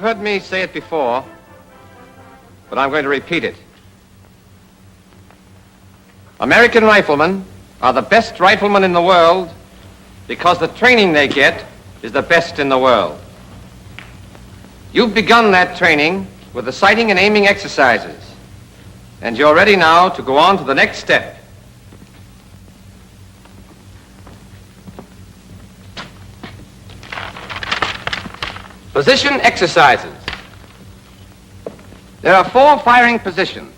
heard me say it before, but I'm going to repeat it. American riflemen are the best riflemen in the world because the training they get is the best in the world. You've begun that training with the sighting and aiming exercises, and you're ready now to go on to the next step. Position exercises. There are 4 firing positions.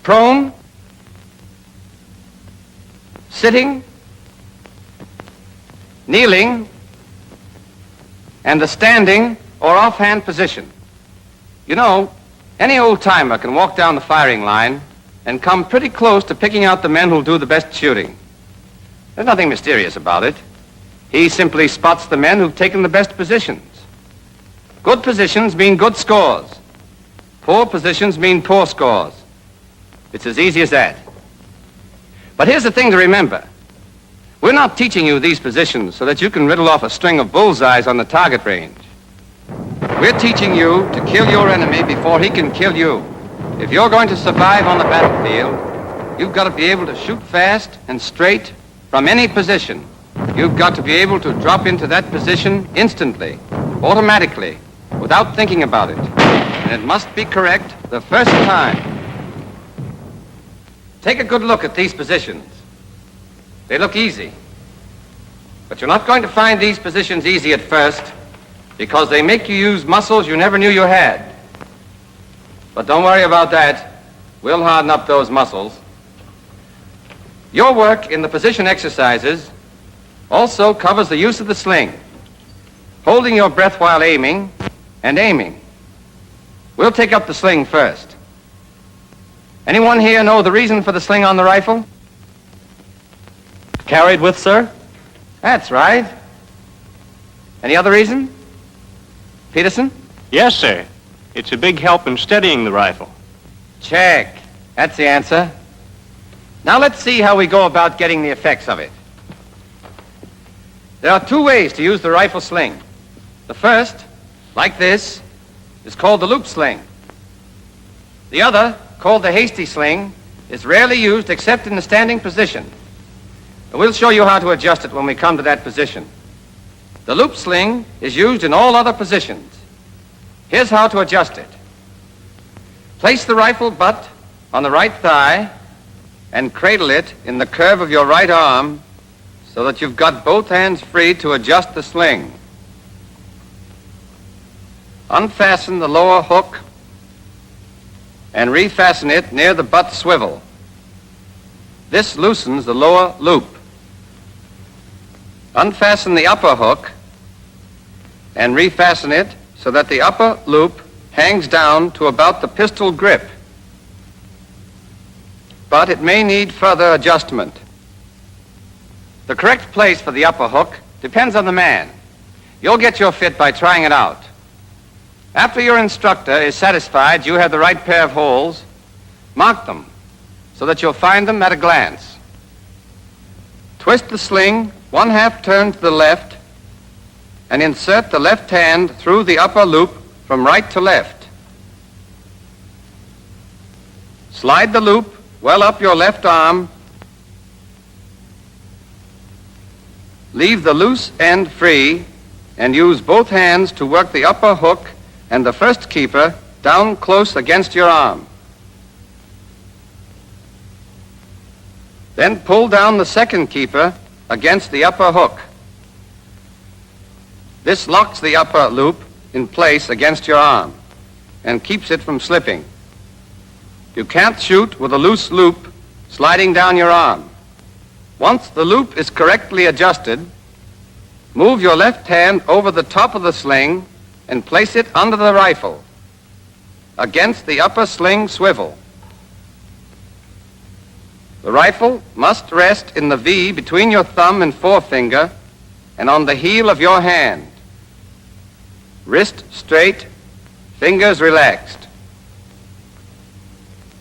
Prone, sitting, kneeling, and the standing or offhand position. You know, any old-timer can walk down the firing line and come pretty close to picking out the men who'll do the best shooting. There's nothing mysterious about it. He simply spots the men who've taken the best positions. Good positions mean good scores. Poor positions mean poor scores. It's as easy as that. But here's the thing to remember. We're not teaching you these positions so that you can riddle off a string of bullseyes on the target range. We're teaching you to kill your enemy before he can kill you. If you're going to survive on the battlefield, you've got to be able to shoot fast and straight from any position. You've got to be able to drop into that position instantly, automatically, without thinking about it. And it must be correct the first time. Take a good look at these positions. They look easy. But you're not going to find these positions easy at first because they make you use muscles you never knew you had. But don't worry about that. We'll harden up those muscles. Your work in the position exercises also covers the use of the sling, holding your breath while aiming and aiming. We'll take up the sling first. Anyone here know the reason for the sling on the rifle? Carried with, sir? That's right. Any other reason? Peterson? Yes, sir. It's a big help in steadying the rifle. Check. That's the answer. Now let's see how we go about getting the effects of it. There are 2 ways to use the rifle sling. The first, like this, is called the loop sling. The other, called the hasty sling, is rarely used except in the standing position. And we'll show you how to adjust it when we come to that position. The loop sling is used in all other positions. Here's how to adjust it. Place the rifle butt on the right thigh and cradle it in the curve of your right arm so that you've got both hands free to adjust the sling. Unfasten the lower hook and refasten it near the butt swivel. This loosens the lower loop. Unfasten the upper hook and refasten it so that the upper loop hangs down to about the pistol grip. But it may need further adjustment. The correct place for the upper hook depends on the man. You'll get your fit by trying it out. After your instructor is satisfied you have the right pair of holes, mark them so that you'll find them at a glance. Twist the sling 1/2 turn to the left and insert the left hand through the upper loop from right to left. Slide the loop well up your left arm. Leave the loose end free and use both hands to work the upper hook and the first keeper down close against your arm. Then pull down the second keeper against the upper hook. This locks the upper loop in place against your arm and keeps it from slipping. You can't shoot with a loose loop sliding down your arm. Once the loop is correctly adjusted, move your left hand over the top of the sling and place it under the rifle against the upper sling swivel. The rifle must rest in the V between your thumb and forefinger and on the heel of your hand. Wrist straight, fingers relaxed.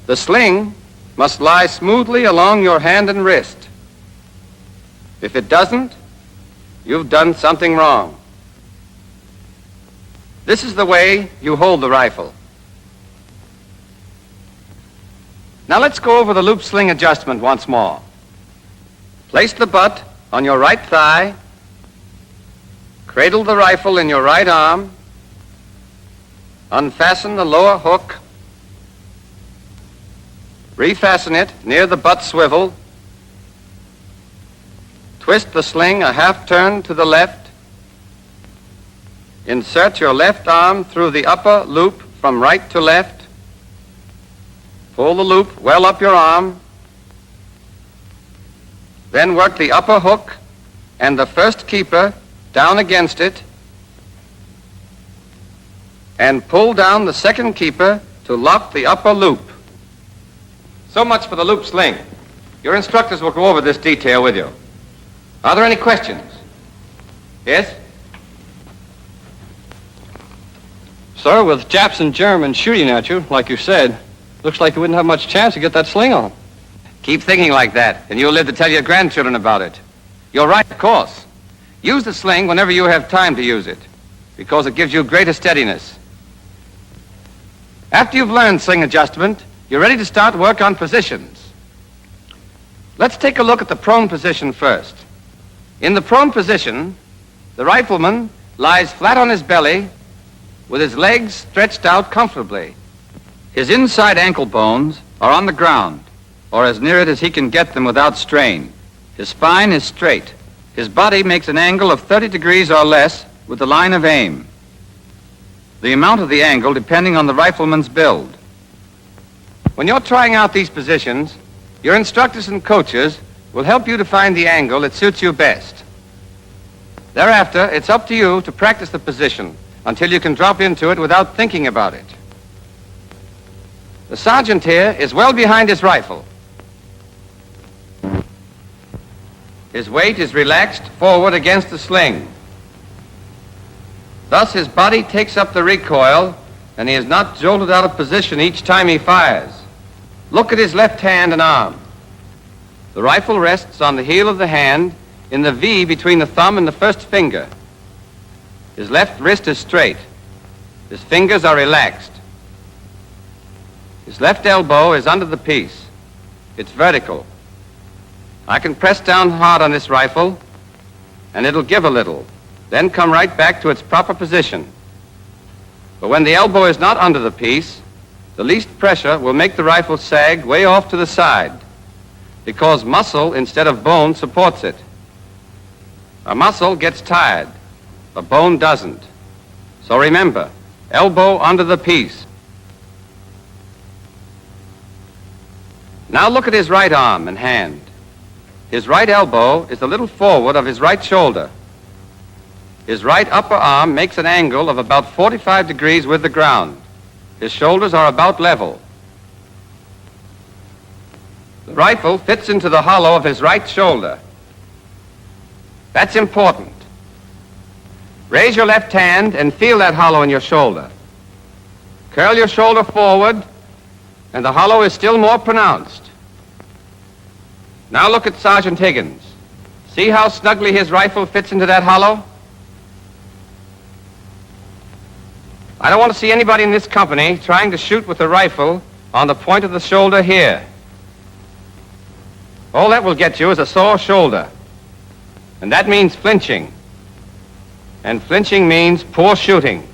The sling must lie smoothly along your hand and wrist. If it doesn't, you've done something wrong. This is the way you hold the rifle. Now let's go over the loop sling adjustment once more. Place the butt on your right thigh, cradle the rifle in your right arm, unfasten the lower hook, refasten it near the butt swivel, twist the sling a half turn to the left, insert your left arm through the upper loop from right to left, pull the loop well up your arm, then work the upper hook and the first keeper down against it, and pull down the second keeper to lock the upper loop. So much for the loop sling. Your instructors will go over this detail with you. Are there any questions? Yes? Sir, with Japs and Germans shooting at you, like you said, looks like you wouldn't have much chance to get that sling on. Keep thinking like that, and you'll live to tell your grandchildren about it. You're right, of course. Use the sling whenever you have time to use it, because it gives you greater steadiness. After you've learned sling adjustment, you're ready to start work on positions. Let's take a look at the prone position first. In the prone position, the rifleman lies flat on his belly with his legs stretched out comfortably. His inside ankle bones are on the ground, or as near it as he can get them without strain. His spine is straight. His body makes an angle of 30 degrees or less with the line of aim. The amount of the angle depending on the rifleman's build. When you're trying out these positions, your instructors and coaches will help you to find the angle that suits you best. Thereafter, it's up to you to practice the position until you can drop into it without thinking about it. The sergeant here is well behind his rifle. His weight is relaxed forward against the sling. Thus, his body takes up the recoil, and he is not jolted out of position each time he fires. Look at his left hand and arm. The rifle rests on the heel of the hand in the V between the thumb and the first finger. His left wrist is straight. His fingers are relaxed. His left elbow is under the piece. It's vertical. I can press down hard on this rifle, and it'll give a little, then come right back to its proper position. But when the elbow is not under the piece, the least pressure will make the rifle sag way off to the side, because muscle instead of bone supports it. A muscle gets tired, a bone doesn't. So remember, elbow under the piece. Now look at his right arm and hand. His right elbow is a little forward of his right shoulder. His right upper arm makes an angle of about 45 degrees with the ground. His shoulders are about level. The rifle fits into the hollow of his right shoulder. That's important. Raise your left hand and feel that hollow in your shoulder. Curl your shoulder forward, and the hollow is still more pronounced. Now look at Sergeant Higgins. See how snugly his rifle fits into that hollow? I don't want to see anybody in this company trying to shoot with the rifle on the point of the shoulder here. All that will get you is a sore shoulder. And that means flinching. And flinching means poor shooting.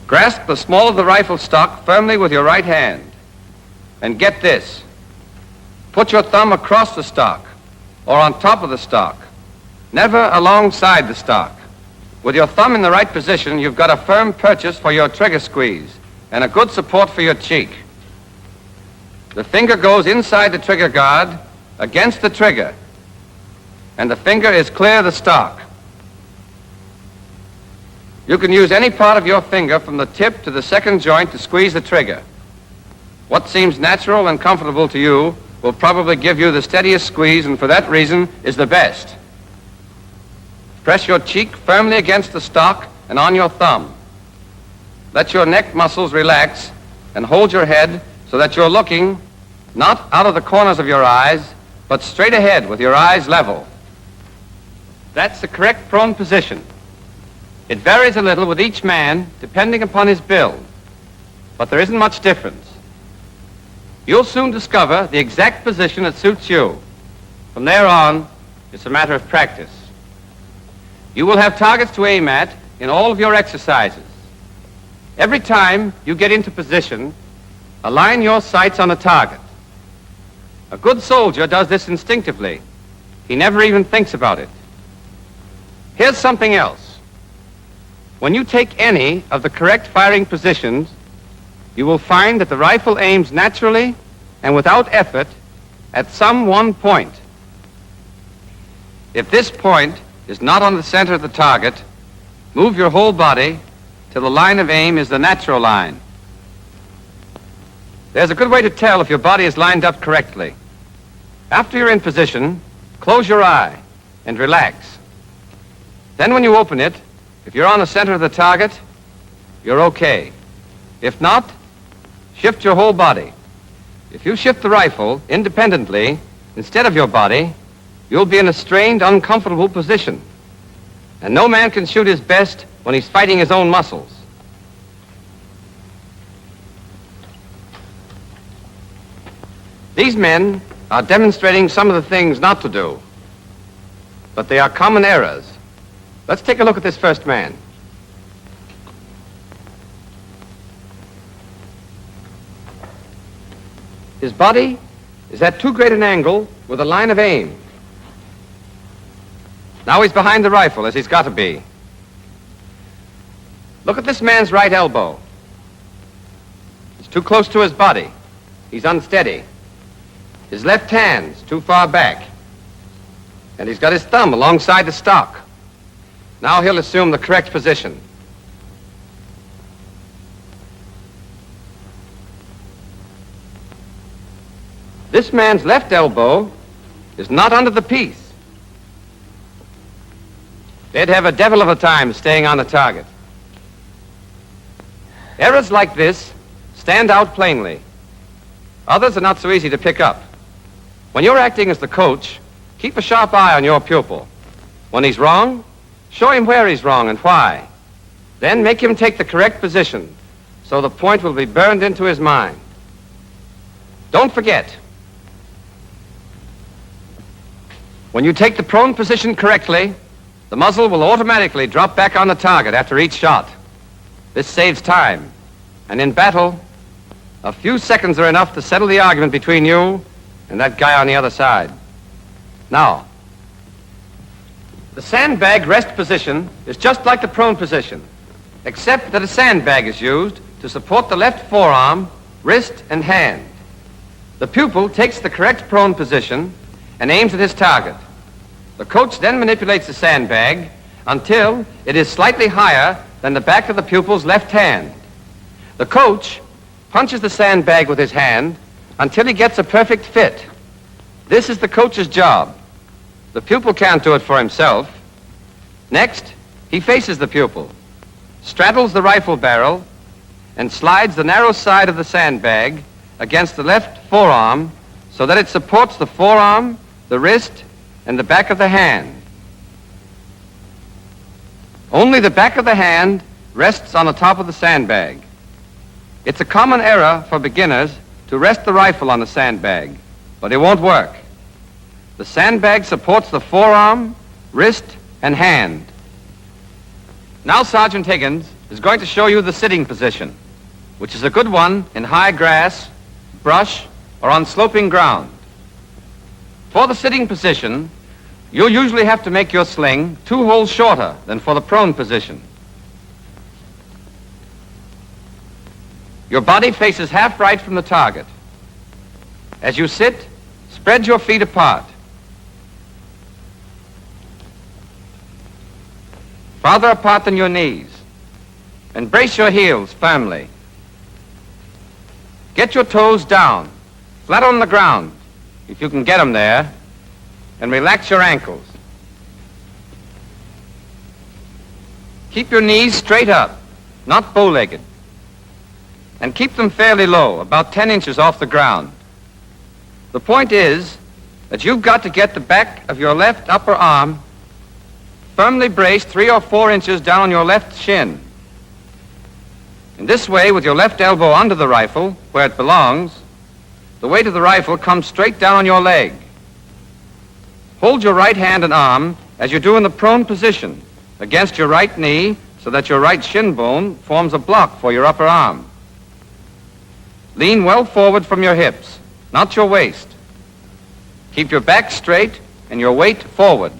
Grasp the small of the rifle stock firmly with your right hand. And get this. Put your thumb across the stock or on top of the stock, never alongside the stock. With your thumb in the right position, you've got a firm purchase for your trigger squeeze and a good support for your cheek. The finger goes inside the trigger guard against the trigger, and the finger is clear of the stock. You can use any part of your finger from the tip to the second joint to squeeze the trigger. What seems natural and comfortable to you will probably give you the steadiest squeeze, and for that reason is the best. Press your cheek firmly against the stock and on your thumb. Let your neck muscles relax and hold your head so that you're looking not out of the corners of your eyes, but straight ahead with your eyes level. That's the correct prone position. It varies a little with each man, depending upon his build, but there isn't much difference. You'll soon discover the exact position that suits you. From there on, it's a matter of practice. You will have targets to aim at in all of your exercises. Every time you get into position, align your sights on a target. A good soldier does this instinctively. He never even thinks about it. Here's something else. When you take any of the correct firing positions, you will find that the rifle aims naturally and without effort at some one point. If this point is not on the center of the target, move your whole body till the line of aim is the natural line. There's a good way to tell if your body is lined up correctly. After you're in position, close your eye and relax. Then when you open it, if you're on the center of the target, you're okay. If not, shift your whole body. If you shift the rifle independently instead of your body, you'll be in a strained, uncomfortable position. And no man can shoot his best when he's fighting his own muscles. These men are demonstrating some of the things not to do, but they are common errors. Let's take a look at this first man. His body is at too great an angle with a line of aim. Now he's behind the rifle, as he's got to be. Look at this man's right elbow. It's too close to his body. He's unsteady. His left hand's too far back. And he's got his thumb alongside the stock. Now he'll assume the correct position. This man's left elbow is not under the piece. They'd have a devil of a time staying on the target. Errors like this stand out plainly. Others are not so easy to pick up. When you're acting as the coach, keep a sharp eye on your pupil. When he's wrong, show him where he's wrong and why. Then make him take the correct position so the point will be burned into his mind. Don't forget, when you take the prone position correctly, the muzzle will automatically drop back on the target after each shot. This saves time, and in battle, a few seconds are enough to settle the argument between you and that guy on the other side. Now, the sandbag rest position is just like the prone position, except that a sandbag is used to support the left forearm, wrist, and hand. The pupil takes the correct prone position and aims at his target. The coach then manipulates the sandbag until it is slightly higher than the back of the pupil's left hand. The coach punches the sandbag with his hand until he gets a perfect fit. This is the coach's job. The pupil can't do it for himself. Next, he faces the pupil, straddles the rifle barrel, and slides the narrow side of the sandbag against the left forearm so that it supports the forearm, the wrist, and the back of the hand. Only the back of the hand rests on the top of the sandbag. It's a common error for beginners to rest the rifle on the sandbag, but it won't work. The sandbag supports the forearm, wrist, and hand. Now Sergeant Higgins is going to show you the sitting position, which is a good one in high grass, brush, or on sloping ground. For the sitting position, you'll usually have to make your sling 2 holes shorter than for the prone position. Your body faces half right from the target. As you sit, spread your feet apart. Farther apart than your knees, and brace your heels firmly. Get your toes down, flat on the ground, if you can get them there, and relax your ankles. Keep your knees straight up, not bow-legged, and keep them fairly low, about 10 inches off the ground. The point is that you've got to get the back of your left upper arm firmly braced 3 or 4 inches down on your left shin. In this way, with your left elbow under the rifle, where it belongs, the weight of the rifle comes straight down on your leg. Hold your right hand and arm as you do in the prone position against your right knee so that your right shin bone forms a block for your upper arm. Lean well forward from your hips, not your waist. Keep your back straight and your weight forward.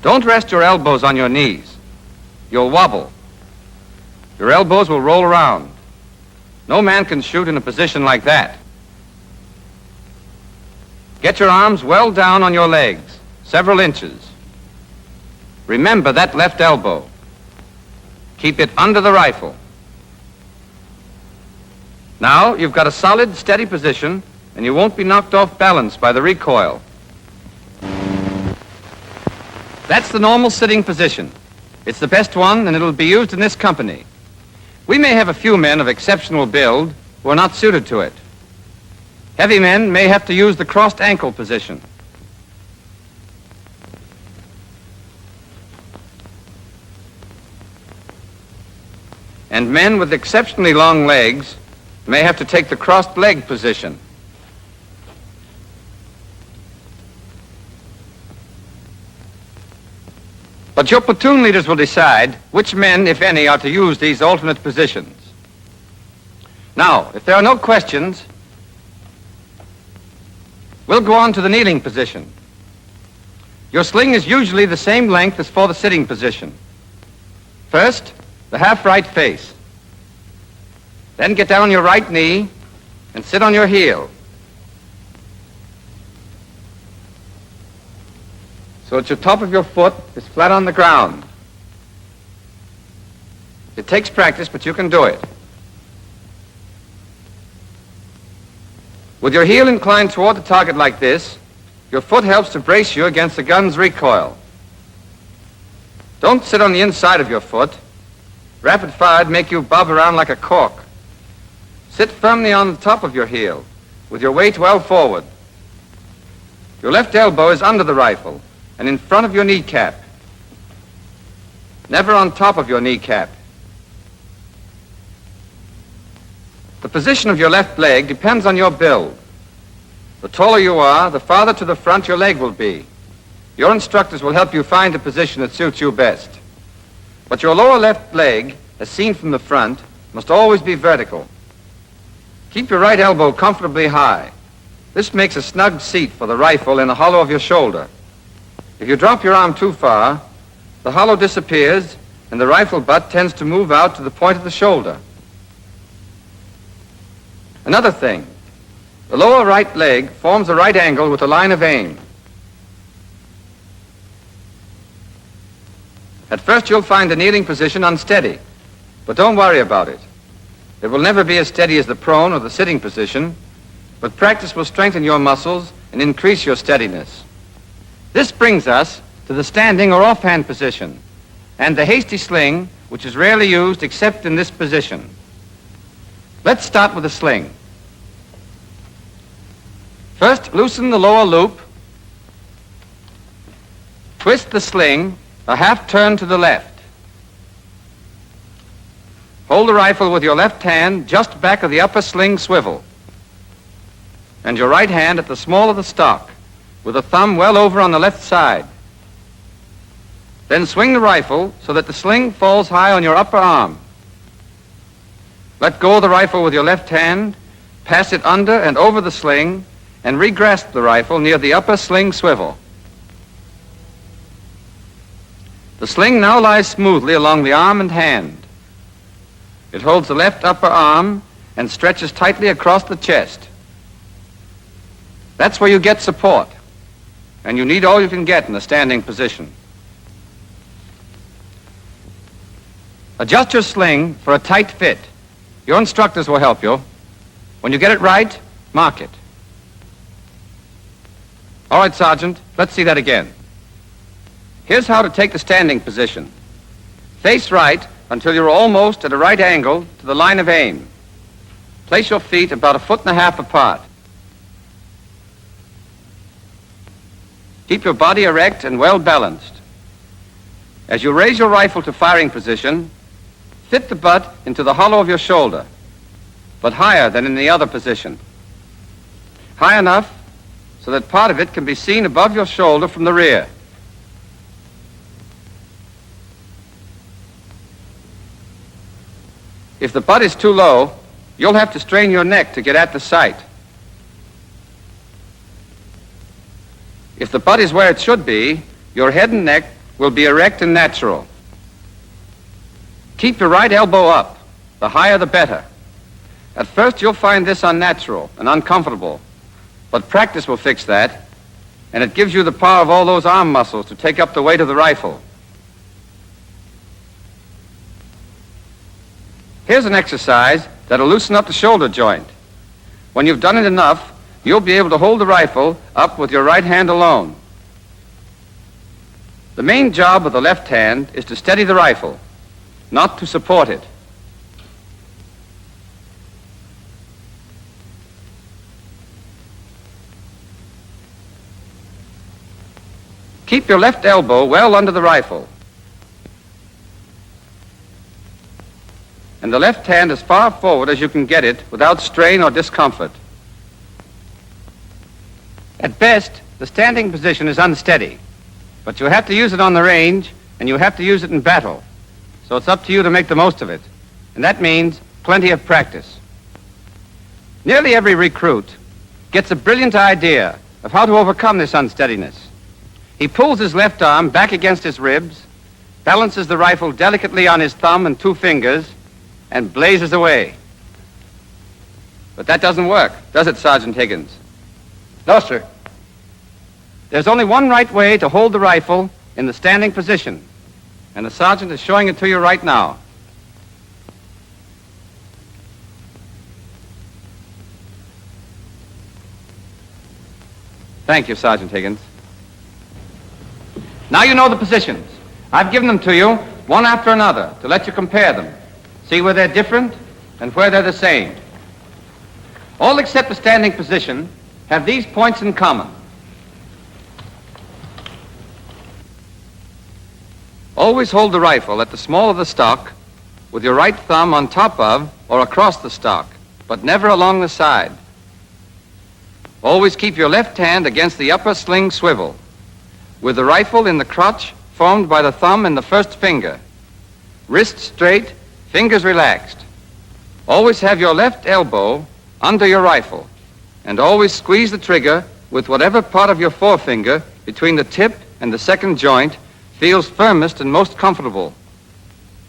Don't rest your elbows on your knees. You'll wobble. Your elbows will roll around. No man can shoot in a position like that. Get your arms well down on your legs, several inches. Remember that left elbow. Keep it under the rifle. Now you've got a solid, steady position, and you won't be knocked off balance by the recoil. That's the normal sitting position. It's the best one, and it'll be used in this company. We may have a few men of exceptional build who are not suited to it. Heavy men may have to use the crossed ankle position. And men with exceptionally long legs may have to take the crossed leg position. But your platoon leaders will decide which men, if any, are to use these alternate positions. Now, if there are no questions, we'll go on to the kneeling position. Your sling is usually the same length as for the sitting position. First, the half-right face. Then get down on your right knee and sit on your heel, so that your top of your foot is flat on the ground. It takes practice, but you can do it. With your heel inclined toward the target like this, your foot helps to brace you against the gun's recoil. Don't sit on the inside of your foot. Rapid fire'd make you bob around like a cork. Sit firmly on the top of your heel, with your weight well forward. Your left elbow is under the rifle and in front of your kneecap, never on top of your kneecap. The position of your left leg depends on your build. The taller you are, the farther to the front your leg will be. Your instructors will help you find a position that suits you best. But your lower left leg, as seen from the front, must always be vertical. Keep your right elbow comfortably high. This makes a snug seat for the rifle in the hollow of your shoulder. If you drop your arm too far, the hollow disappears and the rifle butt tends to move out to the point of the shoulder. Another thing, the lower right leg forms a right angle with the line of aim. At first you'll find the kneeling position unsteady, but don't worry about it. It will never be as steady as the prone or the sitting position, but practice will strengthen your muscles and increase your steadiness. This brings us to the standing or offhand position and the hasty sling, which is rarely used except in this position. Let's start with the sling. First, loosen the lower loop. Twist the sling a half turn to the left. Hold the rifle with your left hand just back of the upper sling swivel, and your right hand at the small of the stock, with the thumb well over on the left side. Then swing the rifle so that the sling falls high on your upper arm. Let go of the rifle with your left hand, pass it under and over the sling, and re-grasp the rifle near the upper sling swivel. The sling now lies smoothly along the arm and hand. It holds the left upper arm and stretches tightly across the chest. That's where you get support, and you need all you can get in a standing position. Adjust your sling for a tight fit. Your instructors will help you. When you get it right, mark it. All right, Sergeant, let's see that again. Here's how to take the standing position. Face right until you're almost at a right angle to the line of aim. Place your feet about 1.5 feet apart. Keep your body erect and well balanced. As you raise your rifle to firing position, fit the butt into the hollow of your shoulder, but higher than in the other position. High enough so that part of it can be seen above your shoulder from the rear. If the butt is too low, you'll have to strain your neck to get at the sight. If the butt is where it should be, your head and neck will be erect and natural. Keep your right elbow up. The higher, the better. At first, you'll find this unnatural and uncomfortable, but practice will fix that, and it gives you the power of all those arm muscles to take up the weight of the rifle. Here's an exercise that'll loosen up the shoulder joint. When you've done it enough, you'll be able to hold the rifle up with your right hand alone. The main job of the left hand is to steady the rifle, not to support it. Keep your left elbow well under the rifle, and the left hand as far forward as you can get it without strain or discomfort. At best, the standing position is unsteady, but you have to use it on the range, and you have to use it in battle. So it's up to you to make the most of it, and that means plenty of practice. Nearly every recruit gets a brilliant idea of how to overcome this unsteadiness. He pulls his left arm back against his ribs, balances the rifle delicately on his thumb and 2 fingers, and blazes away. But that doesn't work, does it, Sergeant Higgins? No, sir. There's only one right way to hold the rifle in the standing position, and the sergeant is showing it to you right now. Thank you, Sergeant Higgins. Now you know the positions. I've given them to you one after another to let you compare them, see where they're different and where they're the same. All except the standing position have these points in common. Always hold the rifle at the small of the stock with your right thumb on top of or across the stock, but never along the side. Always keep your left hand against the upper sling swivel, with the rifle in the crotch formed by the thumb and the first finger. Wrists straight, fingers relaxed. Always have your left elbow under your rifle, and always squeeze the trigger with whatever part of your forefinger between the tip and the second joint feels firmest and most comfortable.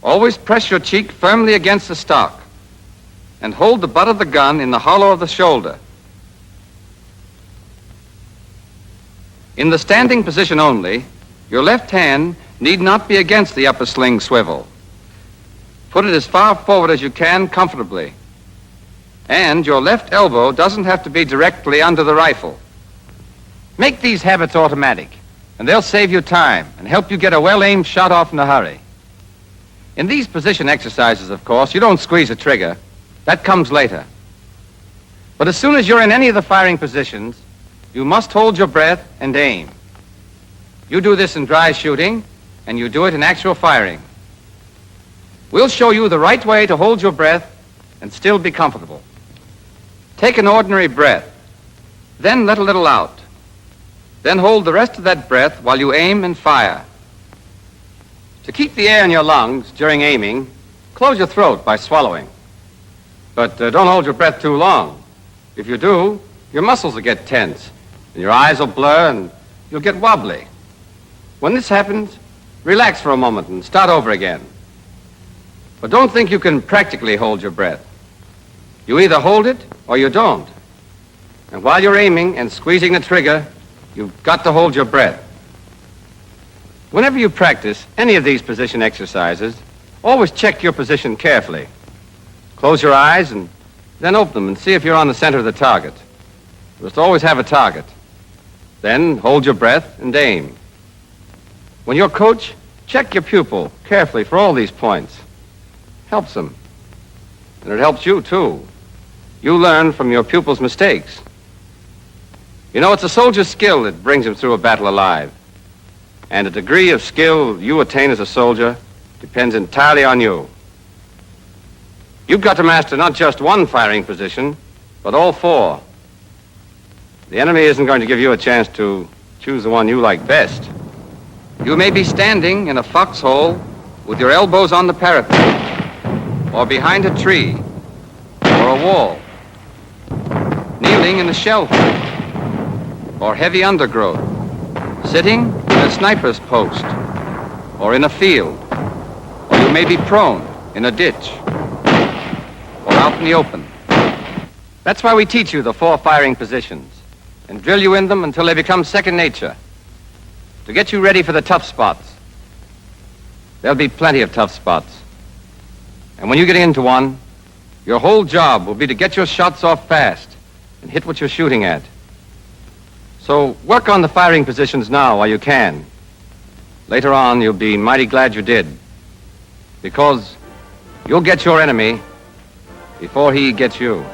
Always press your cheek firmly against the stock, and hold the butt of the gun in the hollow of the shoulder. In the standing position only, your left hand need not be against the upper sling swivel. Put it as far forward as you can comfortably. And your left elbow doesn't have to be directly under the rifle. Make these habits automatic, and they'll save you time and help you get a well-aimed shot off in a hurry. In these position exercises, of course, you don't squeeze a trigger. That comes later. But as soon as you're in any of the firing positions, you must hold your breath and aim. You do this in dry shooting, and you do it in actual firing. We'll show you the right way to hold your breath and still be comfortable. Take an ordinary breath, then let a little out. Then hold the rest of that breath while you aim and fire. To keep the air in your lungs during aiming, close your throat by swallowing. But don't hold your breath too long. If you do, your muscles will get tense, and your eyes will blur, and you'll get wobbly. When this happens, relax for a moment and start over again. But don't think you can practically hold your breath. You either hold it or you don't. And while you're aiming and squeezing the trigger, you've got to hold your breath. Whenever you practice any of these position exercises, always check your position carefully. Close your eyes and then open them and see if you're on the center of the target. You must always have a target. Then hold your breath and aim. When you're coach, check your pupil carefully for all these points. Helps them. And it helps you, too. You learn from your pupil's mistakes. You know, it's a soldier's skill that brings him through a battle alive. And the degree of skill you attain as a soldier depends entirely on you. You've got to master not just one firing position, but all four. The enemy isn't going to give you a chance to choose the one you like best. You may be standing in a foxhole with your elbows on the parapet, or behind a tree, or a wall, kneeling in a shell hole, or heavy undergrowth, sitting in a sniper's post, or in a field, or you may be prone in a ditch, or out in the open. That's why we teach you the four firing positions and drill you in them until they become second nature, to get you ready for the tough spots. There'll be plenty of tough spots. And when you get into one, your whole job will be to get your shots off fast and hit what you're shooting at. So work on the firing positions now while you can. Later on, you'll be mighty glad you did, because you'll get your enemy before he gets you.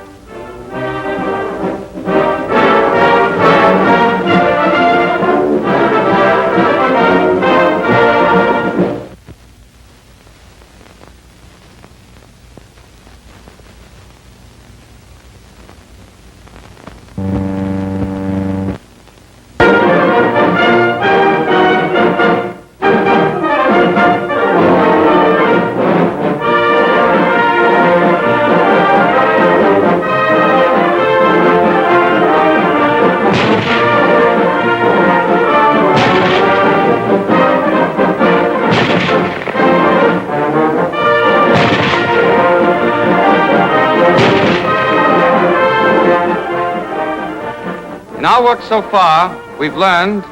In our work so far, we've learned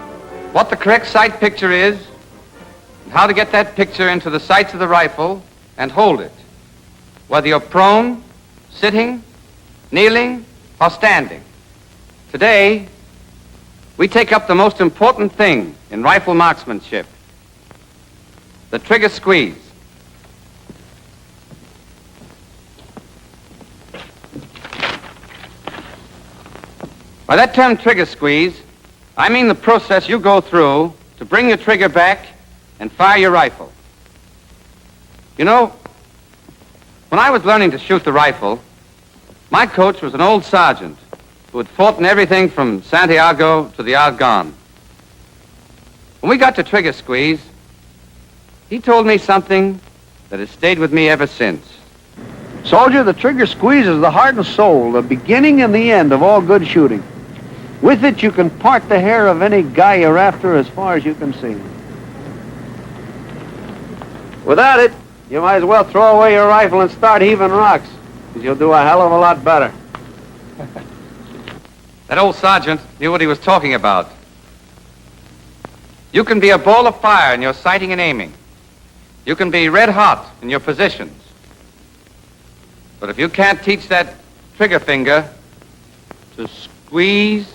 what the correct sight picture is and how to get that picture into the sights of the rifle and hold it, whether you're prone, sitting, kneeling, or standing. Today, we take up the most important thing in rifle marksmanship, the trigger squeeze. By that term trigger squeeze, I mean the process you go through to bring your trigger back and fire your rifle. You know, when I was learning to shoot the rifle, my coach was an old sergeant who had fought in everything from Santiago to the Argonne. When we got to trigger squeeze, he told me something that has stayed with me ever since. Soldier, the trigger squeeze is the heart and soul, the beginning and the end of all good shooting. With it, you can part the hair of any guy you're after as far as you can see. Without it, you might as well throw away your rifle and start heaving rocks, because you'll do a hell of a lot better. That old sergeant knew what he was talking about. You can be a ball of fire in your sighting and aiming. You can be red hot in your positions. But if you can't teach that trigger finger to squeeze,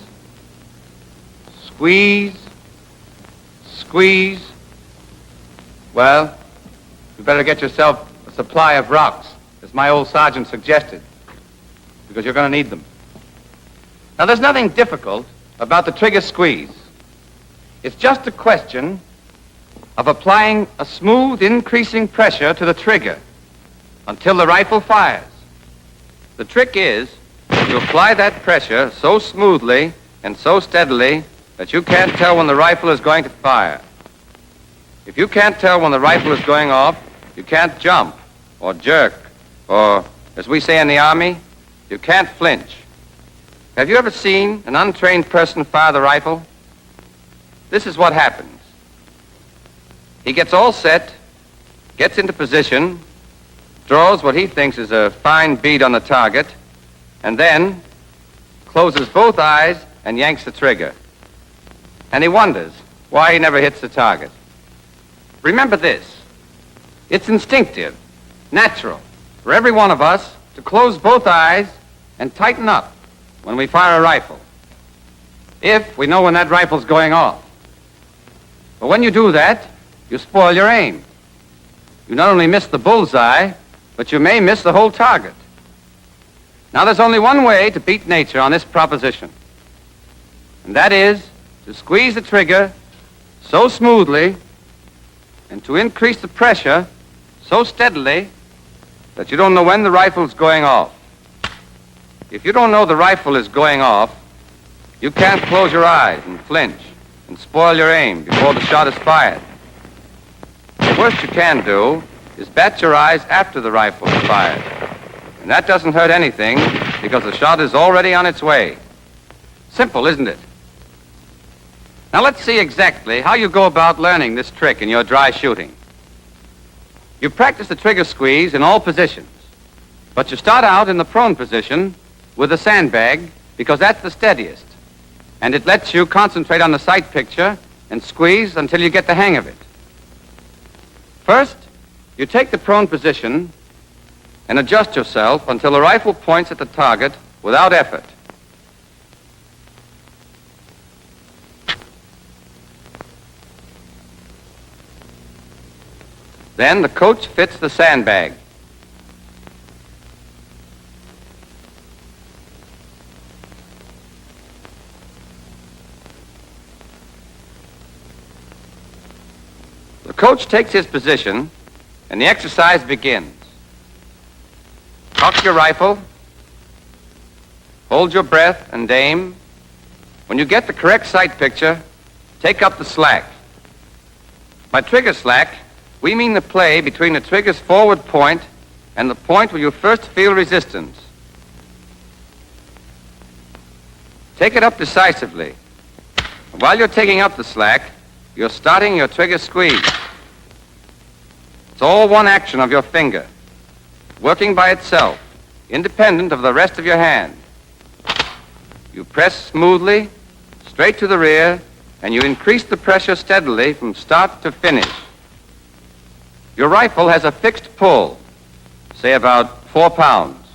squeeze, squeeze, well, you better get yourself a supply of rocks, as my old sergeant suggested, because you're going to need them. Now, there's nothing difficult about the trigger squeeze. It's just a question of applying a smooth, increasing pressure to the trigger until the rifle fires. The trick is to apply that pressure so smoothly and so steadily that you can't tell when the rifle is going to fire. If you can't tell when the rifle is going off, you can't jump or jerk, or, as we say in the Army, you can't flinch. Have you ever seen an untrained person fire the rifle? This is what happens. He gets all set, gets into position, draws what he thinks is a fine bead on the target, and then closes both eyes and yanks the trigger. And he wonders why he never hits the target. Remember this. It's instinctive, natural, for every one of us to close both eyes and tighten up when we fire a rifle, if we know when that rifle's going off. But when you do that, you spoil your aim. You not only miss the bullseye, but you may miss the whole target. Now, there's only one way to beat nature on this proposition. And that is to squeeze the trigger so smoothly and to increase the pressure so steadily that you don't know when the rifle is going off. If you don't know the rifle is going off, you can't close your eyes and flinch and spoil your aim before the shot is fired. The worst you can do is bat your eyes after the rifle is fired. And that doesn't hurt anything because the shot is already on its way. Simple, isn't it? Now let's see exactly how you go about learning this trick in your dry shooting. You practice the trigger squeeze in all positions, but you start out in the prone position with a sandbag because that's the steadiest, and it lets you concentrate on the sight picture and squeeze until you get the hang of it. First, you take the prone position and adjust yourself until the rifle points at the target without effort. Then the coach fits the sandbag. The coach takes his position and the exercise begins. Cock your rifle, hold your breath and aim. When you get the correct sight picture, take up the slack. By trigger slack, we mean the play between the trigger's forward point and the point where you first feel resistance. Take it up decisively. While you're taking up the slack, you're starting your trigger squeeze. It's all one action of your finger, working by itself, independent of the rest of your hand. You press smoothly, straight to the rear, and you increase the pressure steadily from start to finish. Your rifle has a fixed pull, say about 4 pounds.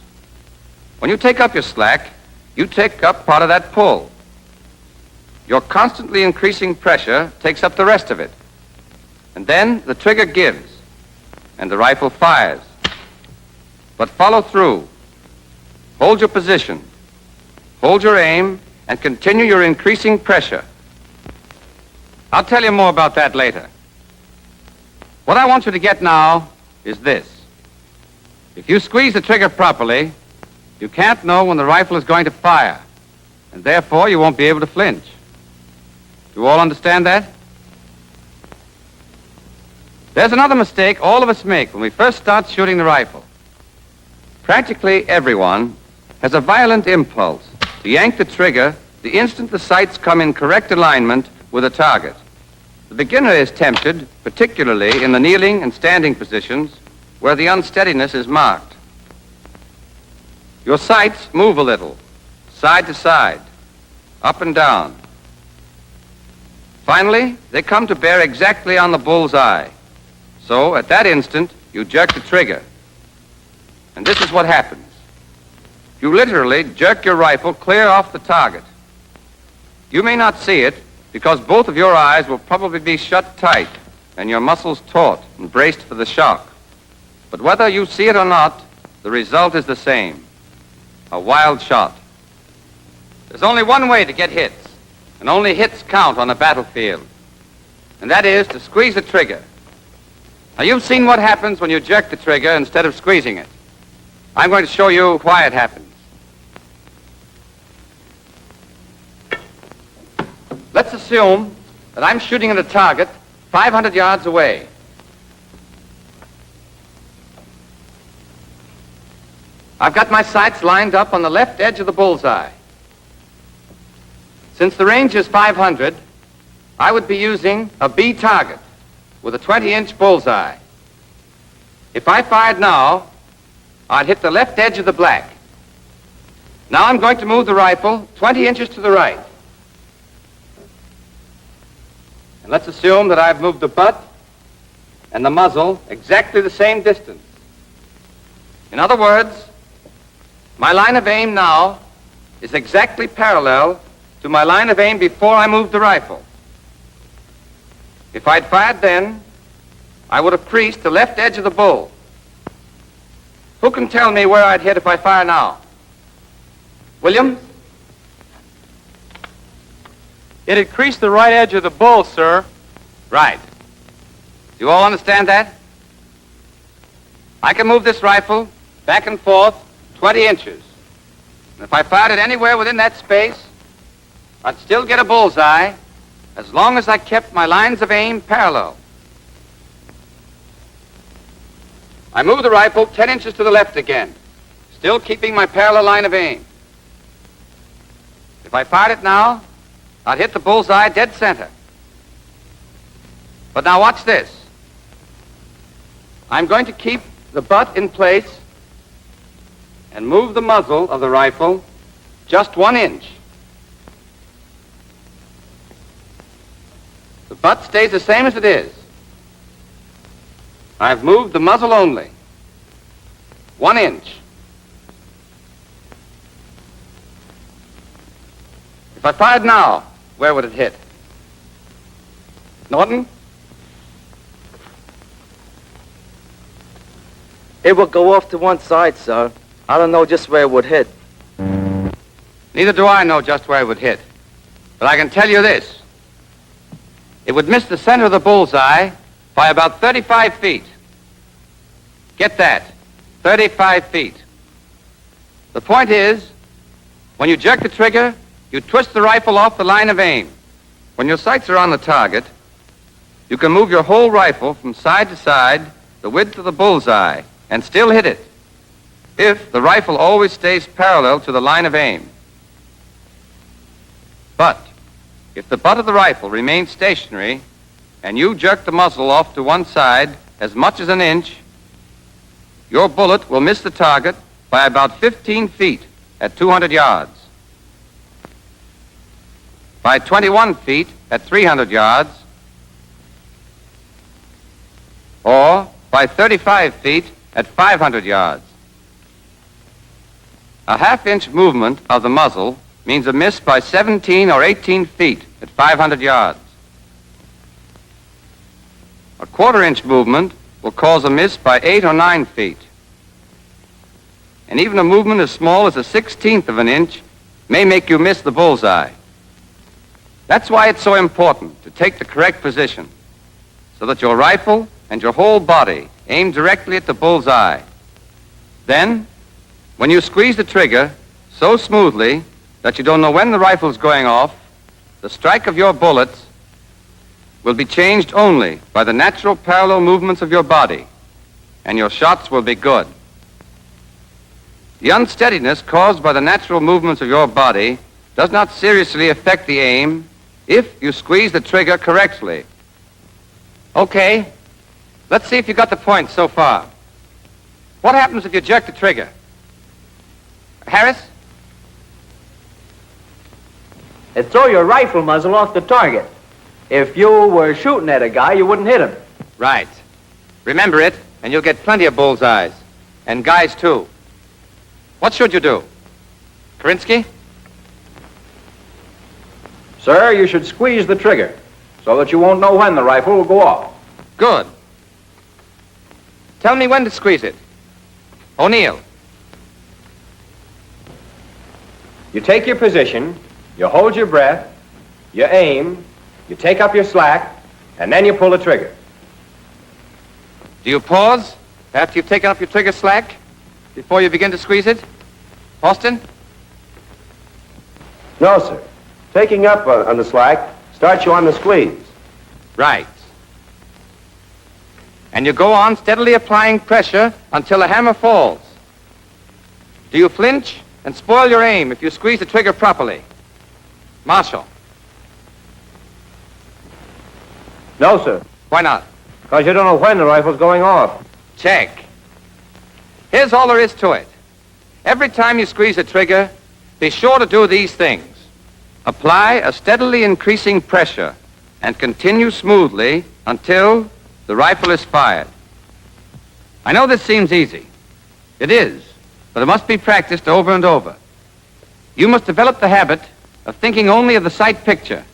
When you take up your slack, you take up part of that pull. Your constantly increasing pressure takes up the rest of it. And then the trigger gives, and the rifle fires. But follow through. Hold your position. Hold your aim, and continue your increasing pressure. I'll tell you more about that later. What I want you to get now is this. If you squeeze the trigger properly, you can't know when the rifle is going to fire, and therefore you won't be able to flinch. Do you all understand that? There's another mistake all of us make when we first start shooting the rifle. Practically everyone has a violent impulse to yank the trigger the instant the sights come in correct alignment with the target. The beginner is tempted, particularly in the kneeling and standing positions, where the unsteadiness is marked. Your sights move a little, side to side, up and down. Finally, they come to bear exactly on the bull's eye. So, at that instant, you jerk the trigger. And this is what happens. You literally jerk your rifle clear off the target. You may not see it, because both of your eyes will probably be shut tight and your muscles taut and braced for the shock. But whether you see it or not, the result is the same. A wild shot. There's only one way to get hits, and only hits count on a battlefield. And that is to squeeze the trigger. Now, you've seen what happens when you jerk the trigger instead of squeezing it. I'm going to show you why it happens. Let's assume that I'm shooting at a target 500 yards away. I've got my sights lined up on the left edge of the bullseye. Since the range is 500, I would be using a B target with a 20-inch bullseye. If I fired now, I'd hit the left edge of the black. Now I'm going to move the rifle 20 inches to the right. And let's assume that I've moved the butt and the muzzle exactly the same distance. In other words, my line of aim now is exactly parallel to my line of aim before I moved the rifle. If I'd fired then, I would have creased the left edge of the bull. Who can tell me where I'd hit if I fire now? Williams? It increased the right edge of the bull, sir. Right. Do you all understand that? I can move this rifle back and forth 20 inches. And if I fired it anywhere within that space, I'd still get a bullseye as long as I kept my lines of aim parallel. I move the rifle 10 inches to the left again, still keeping my parallel line of aim. If I fired it now, I'd hit the bullseye dead center. But now watch this. I'm going to keep the butt in place and move the muzzle of the rifle just 1 inch. The butt stays the same as it is. I've moved the muzzle only 1 inch. If I fired now, where would it hit? Norton? It would go off to one side, sir. I don't know just where it would hit. Neither do I know just where it would hit. But I can tell you this. It would miss the center of the bullseye by about 35 feet. Get that, 35 feet. The point is, when you jerk the trigger, you twist the rifle off the line of aim. When your sights are on the target, you can move your whole rifle from side to side the width of the bullseye and still hit it, if the rifle always stays parallel to the line of aim. But if the butt of the rifle remains stationary and you jerk the muzzle off to one side as much as 1 inch, your bullet will miss the target by about 15 feet at 200 yards, by 21 feet at 300 yards, or by 35 feet at 500 yards. A half-inch movement of the muzzle means a miss by 17 or 18 feet at 500 yards. A quarter-inch movement will cause a miss by 8 or 9 feet. And even a movement as small as a 1/16 of an inch may make you miss the bullseye. That's why it's so important to take the correct position, so that your rifle and your whole body aim directly at the bullseye. Then, when you squeeze the trigger so smoothly that you don't know when the rifle's going off, the strike of your bullets will be changed only by the natural parallel movements of your body, and your shots will be good. The unsteadiness caused by the natural movements of your body does not seriously affect the aim if you squeeze the trigger correctly. Okay, let's see if you got the point so far. What happens if you jerk the trigger? Harris? It'd throw your rifle muzzle off the target. If you were shooting at a guy, you wouldn't hit him. Right. Remember it, and you'll get plenty of bullseyes. And guys, too. What should you do? Karinsky? Sir, you should squeeze the trigger so that you won't know when the rifle will go off. Good. Tell me when to squeeze it. O'Neill. You take your position, you hold your breath, you aim, you take up your slack, and then you pull the trigger. Do you pause after you've taken up your trigger slack before you begin to squeeze it? Austin? No, sir. Taking up on the slack starts you on the squeeze. Right. And you go on steadily applying pressure until the hammer falls. Do you flinch and spoil your aim if you squeeze the trigger properly? Marshall? No, sir. Why not? Because you don't know when the rifle's going off. Check. Here's all there is to it. Every time you squeeze the trigger, be sure to do these things. Apply a steadily increasing pressure and continue smoothly until the rifle is fired. I know this seems easy. It is, but it must be practiced over and over. You must develop the habit of thinking only of the sight picture.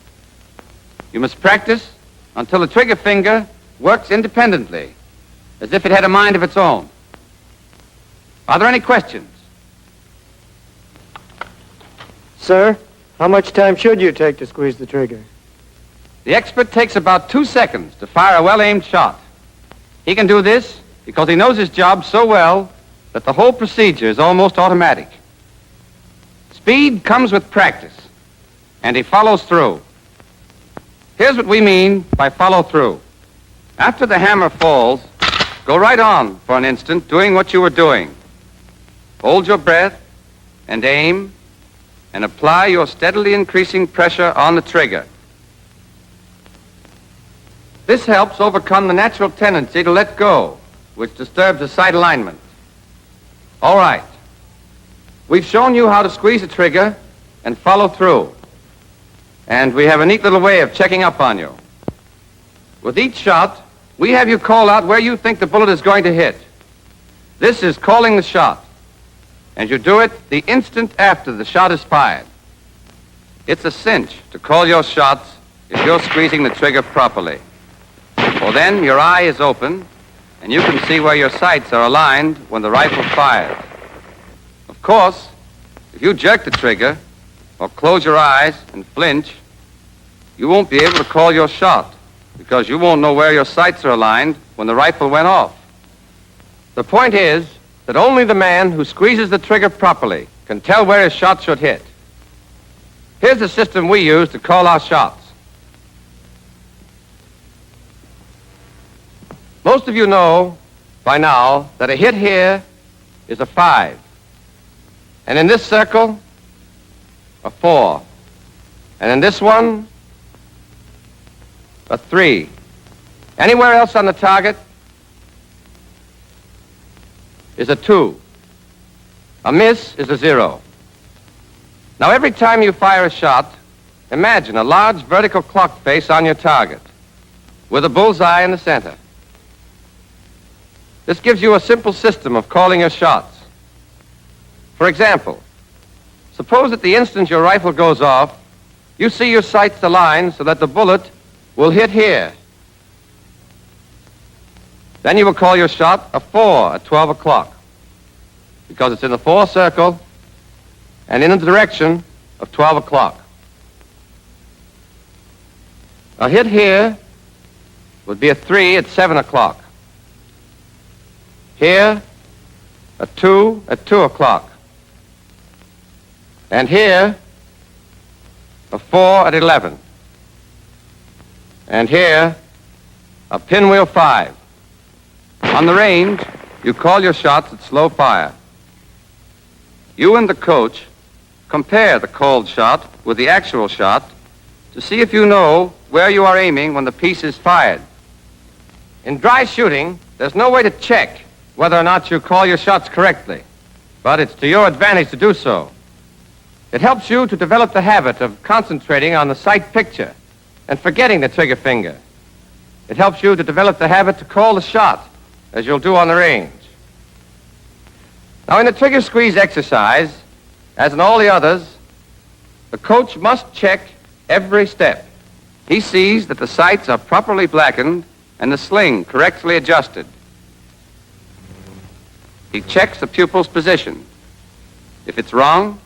You must practice until the trigger finger works independently, as if it had a mind of its own. Are there any questions? Sir, How much time should you take to squeeze the trigger? The expert takes about 2 seconds to fire a well-aimed shot. He can do this because he knows his job so well that the whole procedure is almost automatic. Speed comes with practice, and he follows through. Here's what we mean by follow through. After the hammer falls, go right on for an instant doing what you were doing. Hold your breath and aim and apply your steadily increasing pressure on the trigger. This helps overcome the natural tendency to let go, which disturbs the sight alignment. All right. We've shown you how to squeeze the trigger and follow through. And we have a neat little way of checking up on you. With each shot, we have you call out where you think the bullet is going to hit. This is calling the shot. And you do it the instant after the shot is fired. It's a cinch to call your shots if you're squeezing the trigger properly. For then your eye is open, and you can see where your sights are aligned when the rifle fires. Of course, if you jerk the trigger or close your eyes and flinch, you won't be able to call your shot because you won't know where your sights are aligned when the rifle went off. The point is that only the man who squeezes the trigger properly can tell where his shot should hit. Here's the system we use to call our shots. Most of you know by now that a hit here is a 5. And in this circle, a 4. And in this one, a 3. Anywhere else on the target is a 2. A miss is a 0. Now, every time you fire a shot, imagine a large vertical clock face on your target with a bullseye in the center. This gives you a simple system of calling your shots. For example, suppose at the instant your rifle goes off, you see your sights aligned so that the bullet will hit here. Then you will call your shot a 4 at 12 o'clock because it's in the 4 circle and in the direction of 12 o'clock. A hit here would be a 3 at 7 o'clock. Here, a 2 at 2 o'clock. And here, a 4 at 11. And here, a pinwheel 5. On the range, you call your shots at slow fire. You and the coach compare the called shot with the actual shot to see if you know where you are aiming when the piece is fired. In dry shooting, there's no way to check whether or not you call your shots correctly, but it's to your advantage to do so. It helps you to develop the habit of concentrating on the sight picture and forgetting the trigger finger. It helps you to develop the habit to call the shot, as you'll do on the range. Now, in the trigger squeeze exercise, as in all the others, the coach must check every step. He sees that the sights are properly blackened and the sling correctly adjusted. He checks the pupil's position. If it's wrong,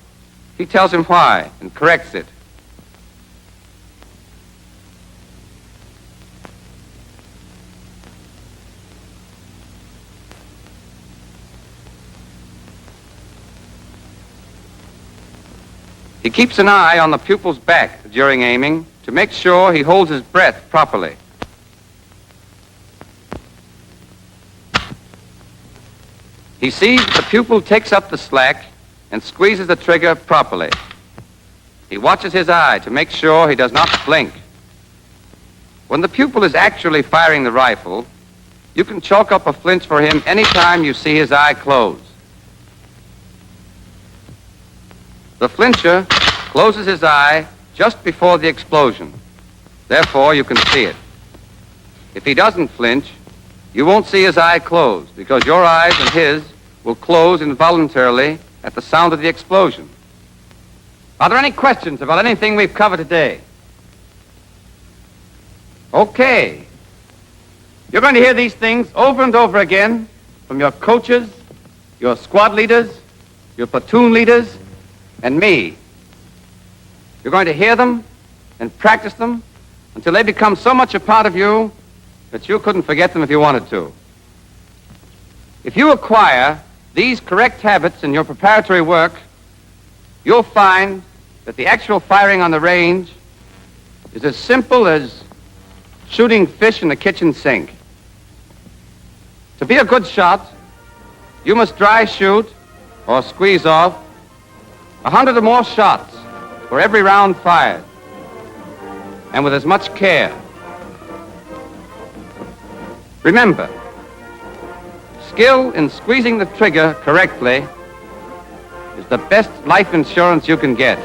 he tells him why and corrects it. He keeps an eye on the pupil's back during aiming to make sure he holds his breath properly. He sees that the pupil takes up the slack and squeezes the trigger properly. He watches his eye to make sure he does not blink. When the pupil is actually firing the rifle, you can chalk up a flinch for him any time you see his eye close. The flincher closes his eye just before the explosion. Therefore, you can see it. If he doesn't flinch, you won't see his eye close because your eyes and his will close involuntarily at the sound of the explosion. Are there any questions about anything we've covered today? Okay. You're going to hear these things over and over again from your coaches, your squad leaders, your platoon leaders, and me. You're going to hear them and practice them until they become so much a part of you that you couldn't forget them if you wanted to. If you acquire these correct habits in your preparatory work, you'll find that the actual firing on the range is as simple as shooting fish in the kitchen sink. To be a good shot, you must dry shoot or squeeze off 100 or more shots for every round fired, and with as much care. Remember, skill in squeezing the trigger correctly is the best life insurance you can get.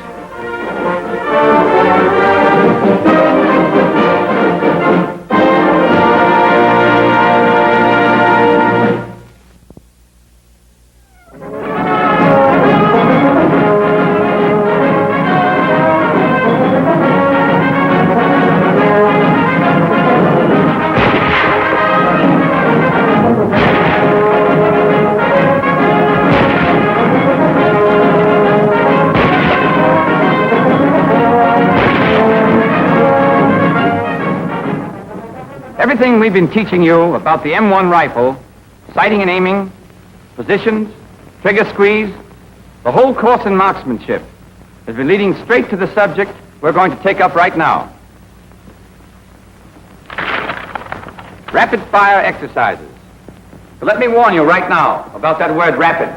Everything we've been teaching you about the M1 rifle, sighting and aiming, positions, trigger squeeze, the whole course in marksmanship has been leading straight to the subject we're going to take up right now. Rapid fire exercises. But let me warn you right now about that word rapid.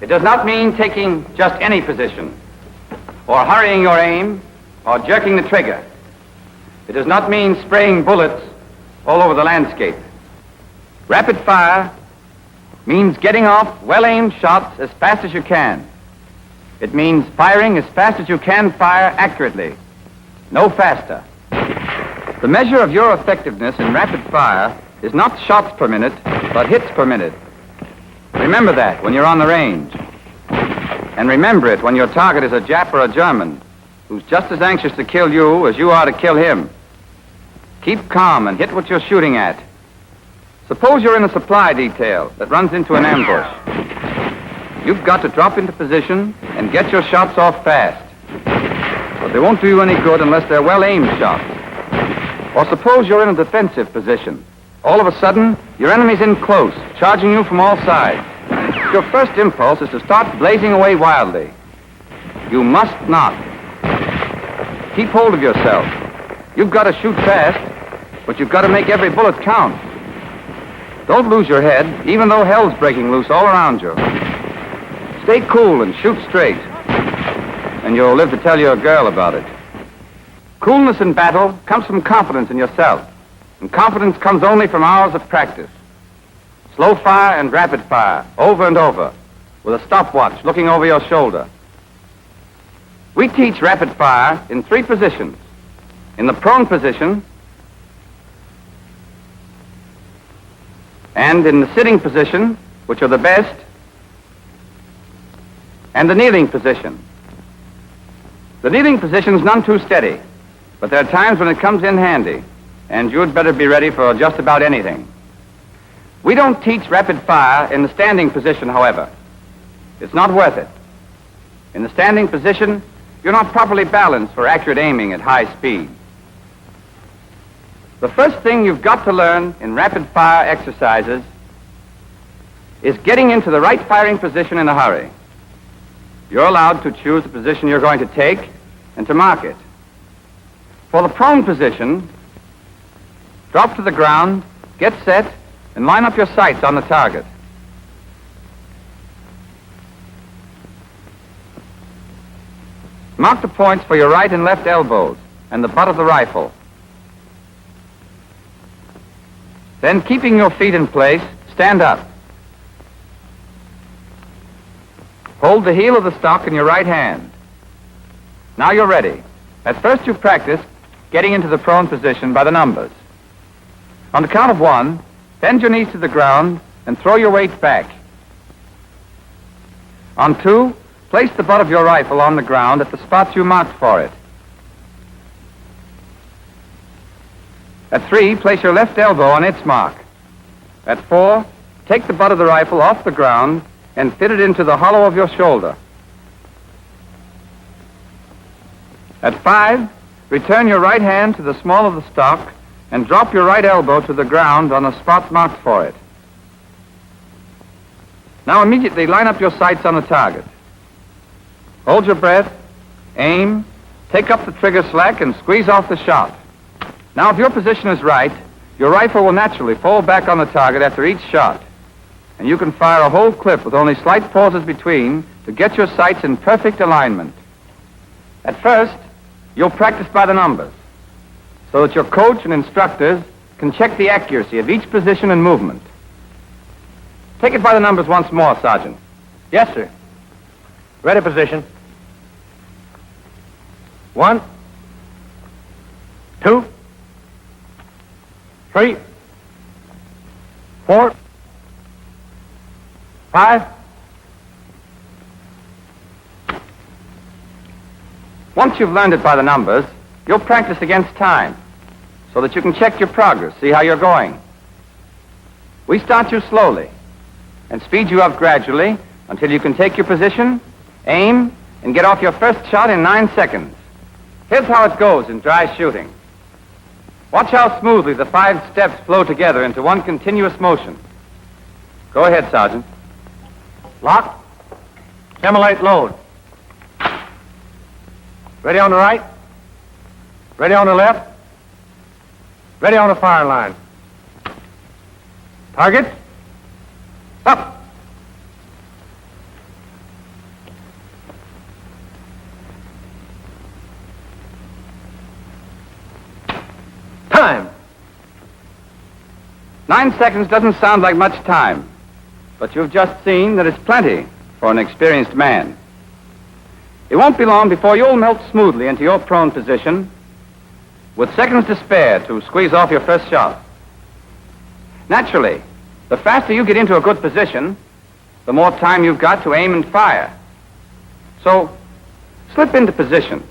It does not mean taking just any position, or hurrying your aim, or jerking the trigger. It does not mean spraying bullets all over the landscape. Rapid fire means getting off well-aimed shots as fast as you can. It means firing as fast as you can fire accurately, no faster. The measure of your effectiveness in rapid fire is not shots per minute, but hits per minute. Remember that when you're on the range. And remember it when your target is a Jap or a German who's just as anxious to kill you as you are to kill him. Keep calm and hit what you're shooting at. Suppose you're in a supply detail that runs into an ambush. You've got to drop into position and get your shots off fast. But they won't do you any good unless they're well-aimed shots. Or suppose you're in a defensive position. All of a sudden, your enemy's in close, charging you from all sides. Your first impulse is to start blazing away wildly. You must not. Keep hold of yourself. You've got to shoot fast, but you've got to make every bullet count. Don't lose your head, even though hell's breaking loose all around you. Stay cool and shoot straight, and you'll live to tell your girl about it. Coolness in battle comes from confidence in yourself, and confidence comes only from hours of practice. Slow fire and rapid fire, over and over, with a stopwatch looking over your shoulder. We teach rapid fire in 3 positions. In the prone position, and in the sitting position, which are the best, and the kneeling position. The kneeling position is none too steady, but there are times when it comes in handy, and you'd better be ready for just about anything. We don't teach rapid fire in the standing position, however. It's not worth it. In the standing position, you're not properly balanced for accurate aiming at high speed. The first thing you've got to learn in rapid fire exercises is getting into the right firing position in a hurry. You're allowed to choose the position you're going to take and to mark it. For the prone position, drop to the ground, get set, and line up your sights on the target. Mark the points for your right and left elbows and the butt of the rifle. Then, keeping your feet in place, stand up. Hold the heel of the stock in your right hand. Now you're ready. At first you practice getting into the prone position by the numbers. On the count of 1, bend your knees to the ground and throw your weight back. On 2, place the butt of your rifle on the ground at the spots you marked for it. At 3, place your left elbow on its mark. At 4, take the butt of the rifle off the ground and fit it into the hollow of your shoulder. At 5, return your right hand to the small of the stock and drop your right elbow to the ground on the spot marked for it. Now immediately line up your sights on the target. Hold your breath, aim, take up the trigger slack, and squeeze off the shot. Now, if your position is right, your rifle will naturally fall back on the target after each shot, and you can fire a whole clip with only slight pauses between to get your sights in perfect alignment. At first, you'll practice by the numbers, so that your coach and instructors can check the accuracy of each position and movement. Take it by the numbers once more, Sergeant. Yes, sir. Ready position. 1, 2, 3, 4, 5. Once you've learned it by the numbers, you'll practice against time, so that you can check your progress, see how you're going. We start you slowly and speed you up gradually until you can take your position, aim, and get off your first shot in 9 seconds. Here's how it goes in dry shooting. Watch how smoothly the 5 steps flow together into one continuous motion. Go ahead, Sergeant. Lock. Simulate load. Ready on the right. Ready on the left. Ready on the firing line. Target. Up. Time. 9 seconds doesn't sound like much time, but you've just seen that it's plenty for an experienced man. It won't be long before you'll melt smoothly into your prone position with seconds to spare to squeeze off your first shot. Naturally, the faster you get into a good position, the more time you've got to aim and fire. So, slip into position,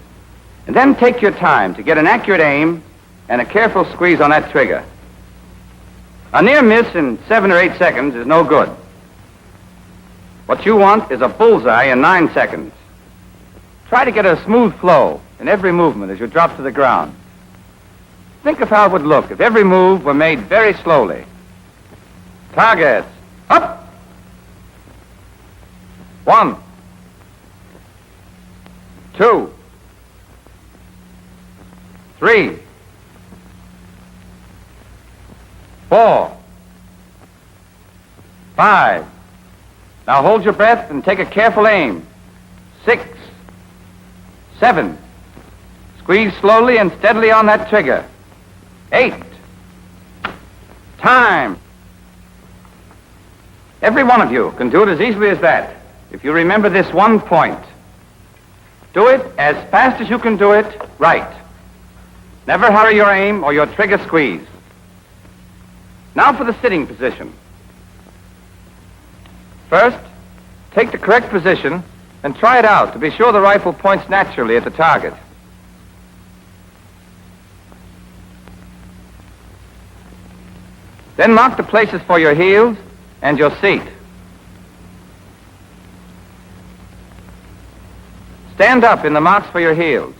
and then take your time to get an accurate aim and a careful squeeze on that trigger. A near miss in 7 or 8 seconds is no good. What you want is a bullseye in 9 seconds. Try to get a smooth flow in every movement as you drop to the ground. Think of how it would look if every move were made very slowly. Targets. Up. 1, 2, 3, 4, 5. Now hold your breath and take a careful aim. 6, 7. Squeeze slowly and steadily on that trigger. 8. Time. Every one of you can do it as easily as that if you remember this one point. Do it as fast as you can do it right. Never hurry your aim or your trigger squeeze. Now for the sitting position. First, take the correct position and try it out to be sure the rifle points naturally at the target. Then mark the places for your heels and your seat. Stand up in the marks for your heels.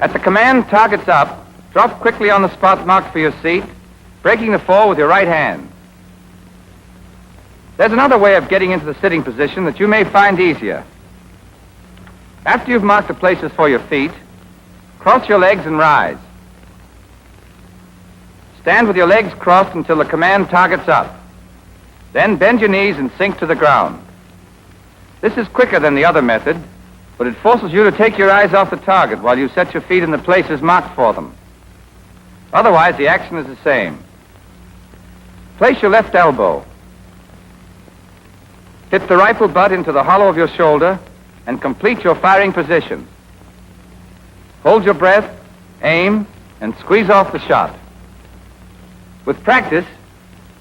At the command, targets up, drop quickly on the spot marked for your seat, breaking the fall with your right hand. There's another way of getting into the sitting position that you may find easier. After you've marked the places for your feet, cross your legs and rise. Stand with your legs crossed until the command targets up. Then bend your knees and sink to the ground. This is quicker than the other method, but it forces you to take your eyes off the target while you set your feet in the places marked for them. Otherwise, the action is the same. Place your left elbow. Hit the rifle butt into the hollow of your shoulder and complete your firing position. Hold your breath, aim, and squeeze off the shot. With practice,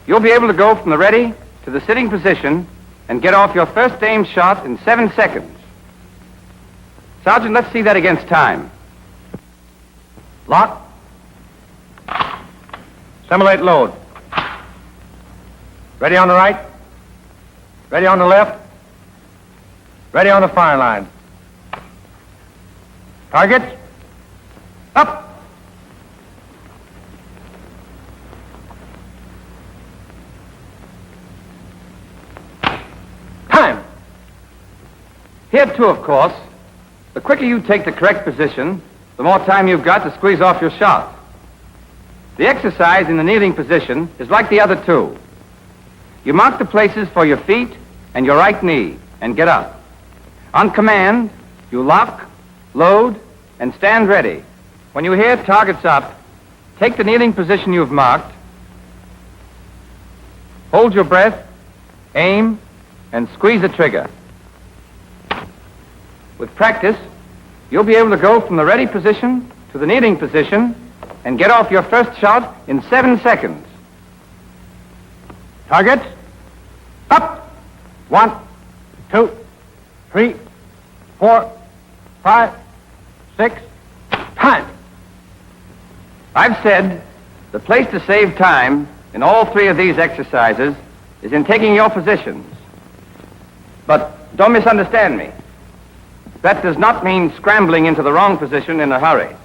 you'll be able to go from the ready to the sitting position and get off your first aim shot in 7 seconds. Sergeant, let's see that against time. Lock. Simulate load. Ready on the right. Ready on the left. Ready on the firing line. Target. Up. Time. Here, too, of course, the quicker you take the correct position, the more time you've got to squeeze off your shot. The exercise in the kneeling position is like the other two. You mark the places for your feet and your right knee and get up. On command, you lock, load, and stand ready. When you hear targets up, take the kneeling position you've marked, hold your breath, aim, and squeeze the trigger. With practice, you'll be able to go from the ready position to the kneeling position and get off your first shot in 7 seconds. Target. Up. 1, 2, 3, 4, 5, 6. Time. I've said the place to save time in all three of these exercises is in taking your positions. But don't misunderstand me. That does not mean scrambling into the wrong position in a hurry.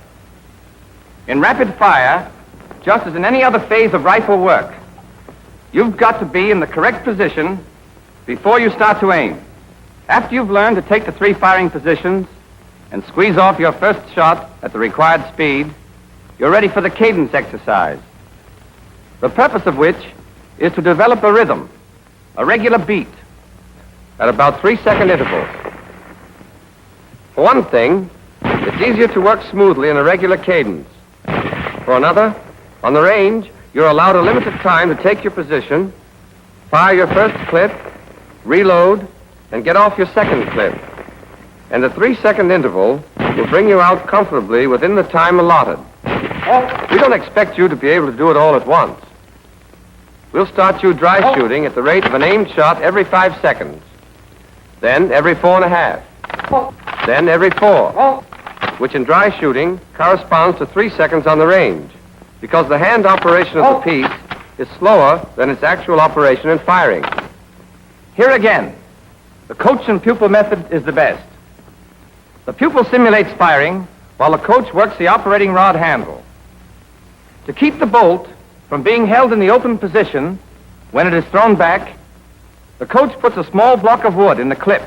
In rapid fire, just as in any other phase of rifle work, you've got to be in the correct position before you start to aim. After you've learned to take the 3 firing positions and squeeze off your first shot at the required speed, you're ready for the cadence exercise, the purpose of which is to develop a rhythm, a regular beat, at about 3-second intervals. For one thing, it's easier to work smoothly in a regular cadence. For another, on the range, you're allowed a limited time to take your position, fire your first clip, reload, and get off your second clip. And the 3-second interval will bring you out comfortably within the time allotted. We don't expect you to be able to do it all at once. We'll start you dry shooting at the rate of an aimed shot every 5 seconds. Then every 4.5. Then every 4, which in dry shooting corresponds to 3 seconds on the range, because the hand operation of the piece is slower than its actual operation in firing. Here again, the coach and pupil method is the best. The pupil simulates firing while the coach works the operating rod handle. To keep the bolt from being held in the open position when it is thrown back, the coach puts a small block of wood in the clip.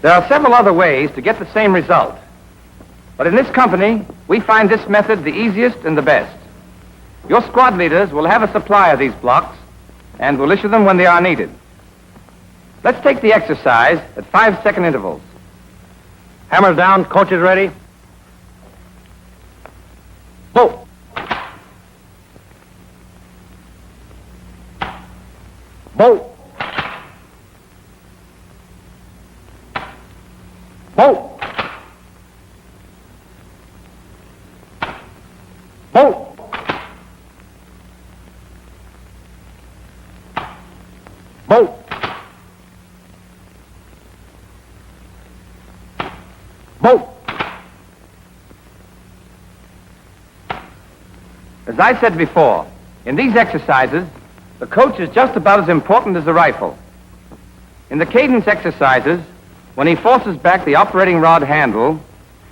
There are several other ways to get the same result. But in this company, we find this method the easiest and the best. Your squad leaders will have a supply of these blocks and will issue them when they are needed. Let's take the exercise at 5-second intervals. Hammers down. Coach is ready. Bolt. Bolt. Bolt. Bolt. Bolt. Bolt. As I said before, in these exercises, the coach is just about as important as the rifle. In the cadence exercises, when he forces back the operating rod handle,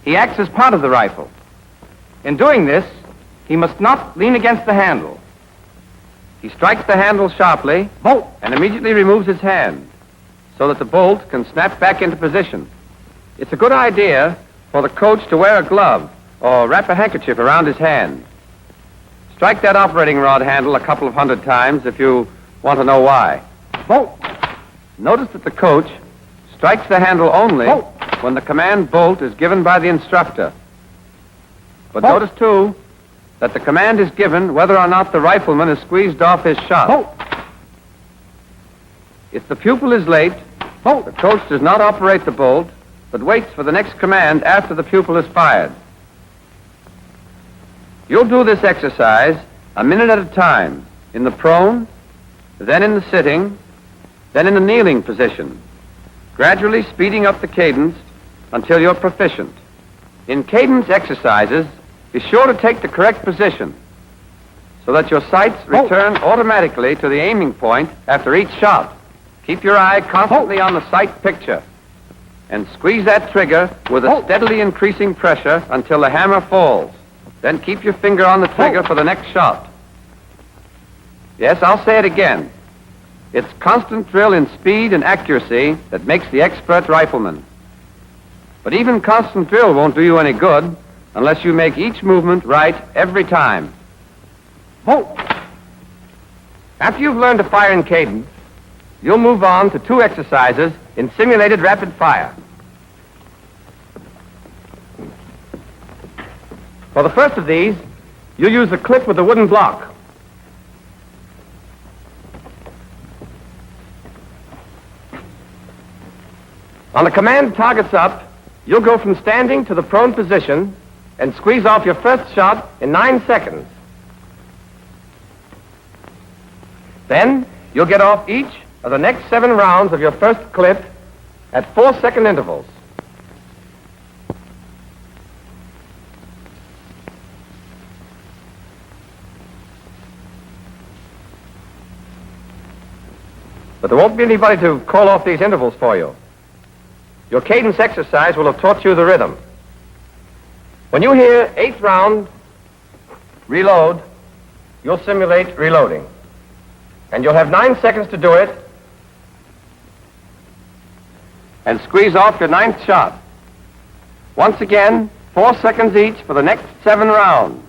he acts as part of the rifle. In doing this, he must not lean against the handle. He strikes the handle sharply and immediately removes his hand so that the bolt can snap back into position. It's a good idea for the coach to wear a glove or wrap a handkerchief around his hand. Strike that operating rod handle a couple of 100 times if you want to know why. Notice that the coach strikes the handle only when the command bolt is given by the instructor. But notice, too, that the command is given whether or not the rifleman has squeezed off his shot. If the pupil is late, the coach does not operate the bolt, but waits for the next command after the pupil is fired. You'll do this exercise a minute at a time, in the prone, then in the sitting, then in the kneeling position, gradually speeding up the cadence until you're proficient. In cadence exercises, be sure to take the correct position so that your sights return automatically to the aiming point after each shot. Keep your eye constantly on the sight picture and squeeze that trigger with a steadily increasing pressure until the hammer falls. Then keep your finger on the trigger for the next shot. Yes, I'll say it again. It's constant drill in speed and accuracy that makes the expert rifleman. But even constant drill won't do you any good unless you make each movement right every time. After you've learned to fire in cadence, you'll move on to 2 exercises in simulated rapid fire. For the first of these, you'll use the clip with the wooden block. On the command targets up, you'll go from standing to the prone position and squeeze off your first shot in 9 seconds. Then, you'll get off each of the next 7 rounds of your first clip at 4-second intervals. But there won't be anybody to call off these intervals for you. Your cadence exercise will have taught you the rhythm. When you hear 8th round, reload, you'll simulate reloading. And you'll have 9 seconds to do it and squeeze off your 9th shot. Once again, 4 seconds each for the next 7 rounds.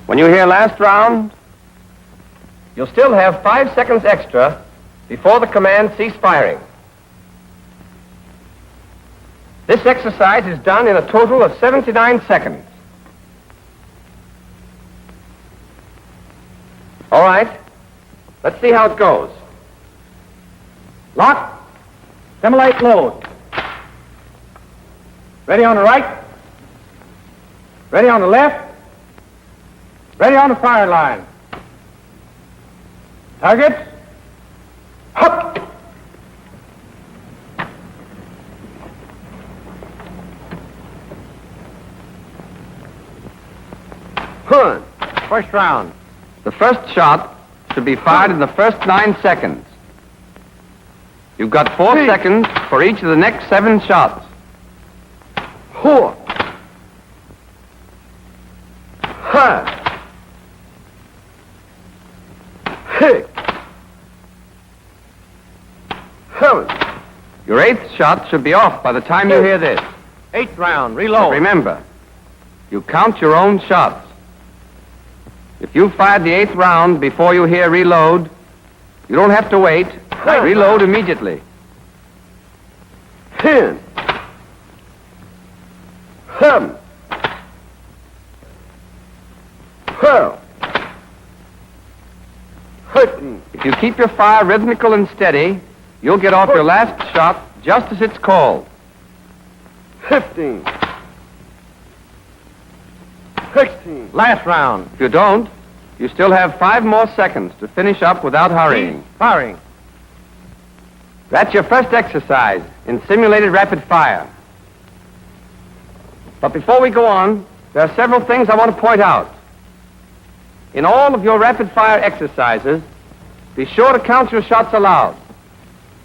When you hear last round, you'll still have 5 seconds extra before the command cease firing. This exercise is done in a total of 79 seconds. All right, let's see how it goes. Lock. Simulate load. Ready on the right. Ready on the left. Ready on the fire line. Targets. Up. Good. First round. The first shot should be fired in the first 9 seconds. You've got 4 seconds for each of the next 7 shots. 4. Ha. 6. 7. Your 8th shot should be off by the time you hear this. 8th round. Reload. Remember, you count your own shots. If you fired the 8th round before you hear reload, you don't have to wait. Reload immediately. 10. 7. 12. 13. If you keep your fire rhythmical and steady, you'll get off your last shot just as it's called. 15. 16. Last round. If you don't, you still have 5 more seconds to finish up without hurrying. Firing. That's your first exercise in simulated rapid fire. But before we go on, there are several things I want to point out. In all of your rapid fire exercises, be sure to count your shots aloud,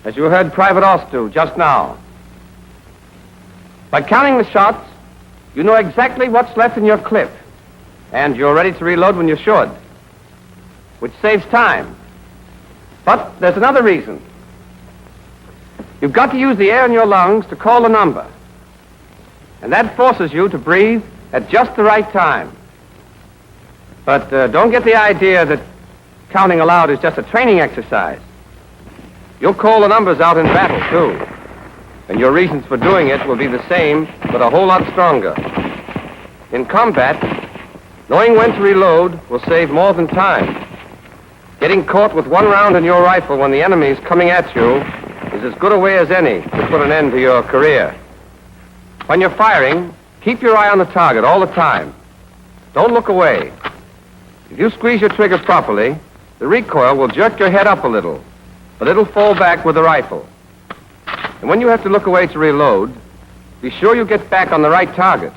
as you heard Private Oss do just now. By counting the shots, you know exactly what's left in your clip, and you're ready to reload when you should, which saves time. But there's another reason. You've got to use the air in your lungs to call a number, and that forces you to breathe at just the right time. But don't get the idea that counting aloud is just a training exercise. You'll call the numbers out in battle, too. And your reasons for doing it will be the same, but a whole lot stronger. In combat, knowing when to reload will save more than time. Getting caught with 1 round in your rifle when the enemy is coming at you is as good a way as any to put an end to your career. When you're firing, keep your eye on the target all the time. Don't look away. If you squeeze your trigger properly, the recoil will jerk your head up a little, but it'll fall back with the rifle. And when you have to look away to reload, be sure you get back on the right target.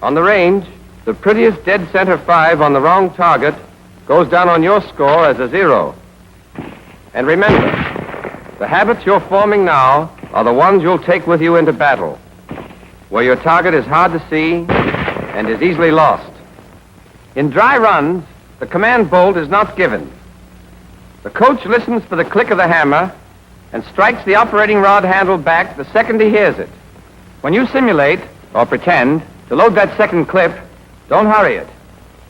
On the range, the prettiest dead center 5 on the wrong target goes down on your score as a 0. And remember, the habits you're forming now are the ones you'll take with you into battle, where your target is hard to see and is easily lost. In dry runs, the command bolt is not given. The coach listens for the click of the hammer and strikes the operating rod handle back the second he hears it. When you simulate, or pretend, to load that second clip, don't hurry it.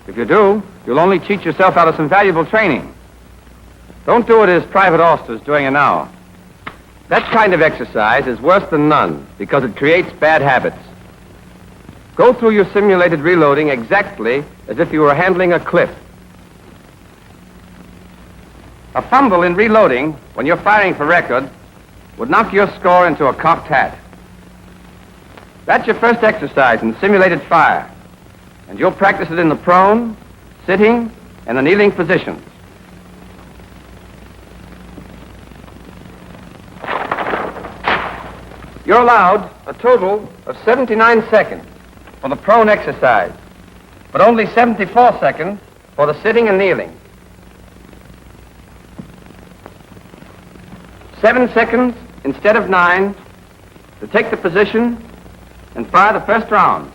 If you do, you'll only cheat yourself out of some valuable training. Don't do it as Private Auster's doing it now. That kind of exercise is worse than none because it creates bad habits. Go through your simulated reloading exactly as if you were handling a clip. A fumble in reloading when you're firing for record would knock your score into a cocked hat. That's your first exercise in simulated fire, and you'll practice it in the prone, sitting, and the kneeling positions. You're allowed a total of 79 seconds for the prone exercise, but only 74 seconds for the sitting and kneeling. 7 seconds instead of 9 to take the position and fire the first round.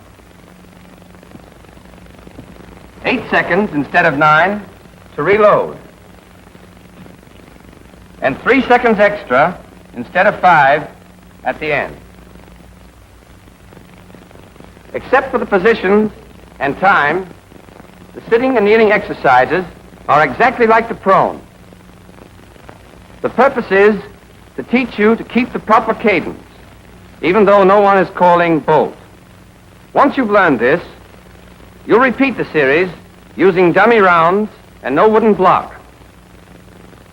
8 seconds instead of 9 to reload. And 3 seconds extra instead of 5 at the end. Except for the positions and time, the sitting and kneeling exercises are exactly like the prone. The purpose is to teach you to keep the proper cadence, even though no one is calling bolt. Once you've learned this, you'll repeat the series using dummy rounds and no wooden block.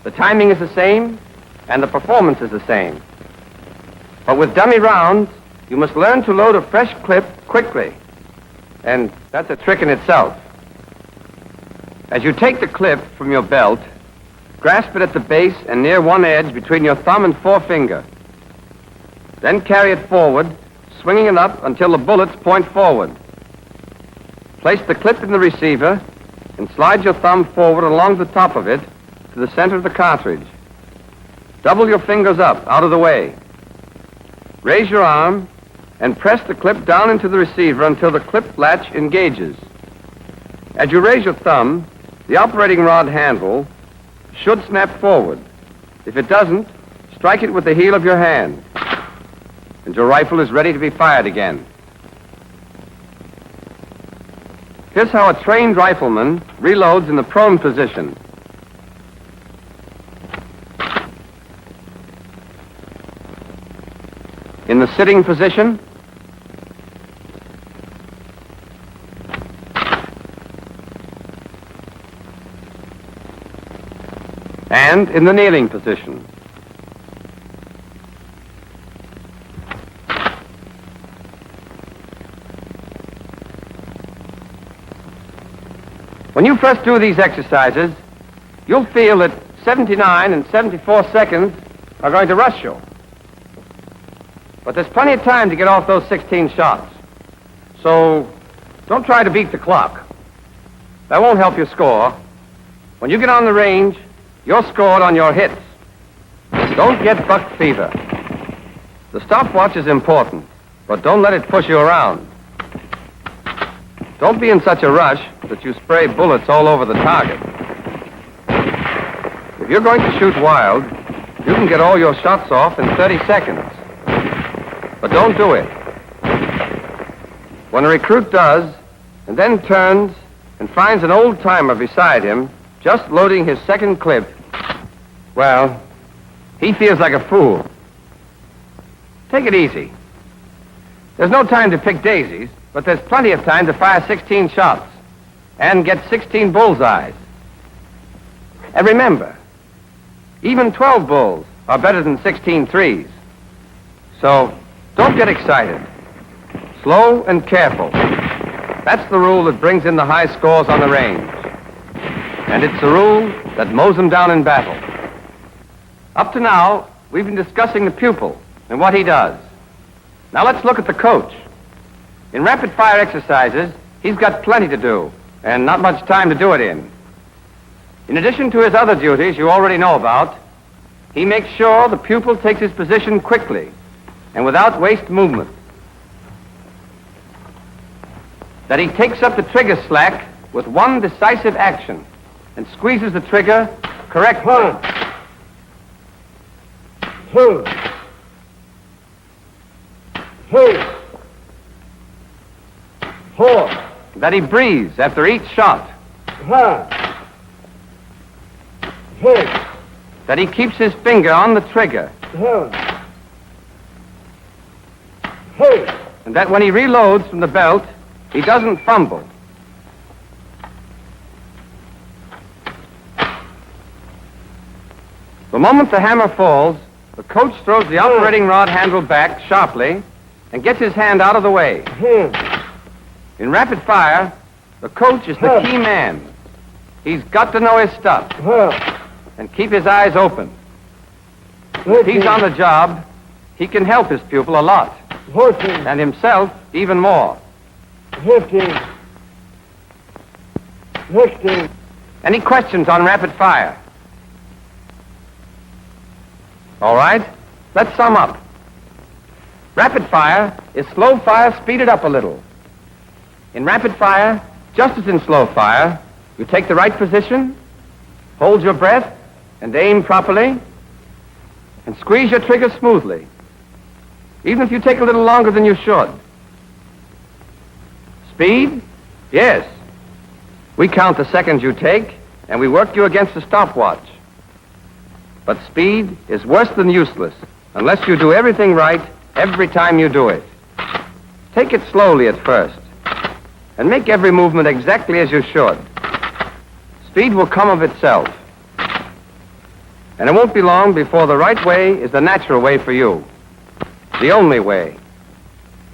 The timing is the same, and the performance is the same. But with dummy rounds, you must learn to load a fresh clip quickly, and that's a trick in itself. As you take the clip from your belt, grasp it at the base and near one edge between your thumb and forefinger. Then carry it forward, swinging it up until the bullets point forward. Place the clip in the receiver and slide your thumb forward along the top of it to the center of the cartridge. Double your fingers up, out of the way. Raise your arm and press the clip down into the receiver until the clip latch engages. As you raise your thumb, the operating rod handle should snap forward. If it doesn't, strike it with the heel of your hand, and your rifle is ready to be fired again. Here's how a trained rifleman reloads in the prone position. In the sitting position, and in the kneeling position. When you first do these exercises, you'll feel that 79 and 74 seconds are going to rush you. But there's plenty of time to get off those 16 shots. So don't try to beat the clock. That won't help your score. When you get on the range, you're scored on your hits. Don't get buck fever. The stopwatch is important, but don't let it push you around. Don't be in such a rush that you spray bullets all over the target. If you're going to shoot wild, you can get all your shots off in 30 seconds. But don't do it. When a recruit does, and then turns and finds an old-timer beside him, just loading his second clip, well, he feels like a fool. Take it easy. There's no time to pick daisies, but there's plenty of time to fire 16 shots and get 16 bullseyes. And remember, even 12 bulls are better than 16 threes. So don't get excited. Slow and careful. That's the rule that brings in the high scores on the range. And it's the rule that mows them down in battle. Up to now, we've been discussing the pupil and what he does. Now let's look at the coach. In rapid-fire exercises, he's got plenty to do, and not much time to do it in. In addition to his other duties you already know about, he makes sure the pupil takes his position quickly and without waste movement. That he takes up the trigger slack with one decisive action and squeezes the trigger correctly. 1, 2, 3, 4. That he breathes after each shot. 5, 6, That he keeps his finger on the trigger. 7, 8. And that when he reloads from the belt, he doesn't fumble. The moment the hammer falls, the coach throws the operating rod handle back sharply and gets his hand out of the way. 10, In rapid fire, the coach is the key man. He's got to know his stuff 12, and keep his eyes open. If 13, he's on the job, he can help his pupil a lot, 14, and himself even more. 15, 16. Any questions on rapid fire? All right, let's sum up. Rapid fire is slow fire speeded up a little. In rapid fire, just as in slow fire, you take the right position, hold your breath, and aim properly, and squeeze your trigger smoothly, even if you take a little longer than you should. Speed? Yes. We count the seconds you take, and we work you against the stopwatch. But speed is worse than useless unless you do everything right every time you do it. Take it slowly at first, and make every movement exactly as you should. Speed will come of itself. And it won't be long before the right way is the natural way for you. The only way.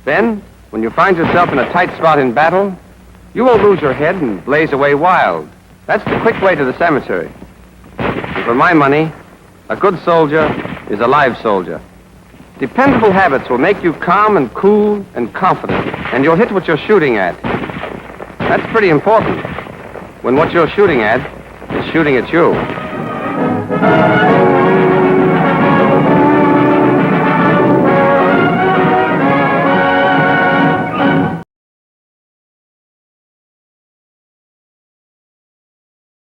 Then, when you find yourself in a tight spot in battle, you won't lose your head and blaze away wild. That's the quick way to the cemetery. And for my money, a good soldier is a live soldier. Dependable habits will make you calm and cool and confident, and you'll hit what you're shooting at. That's pretty important, when what you're shooting at is shooting at you.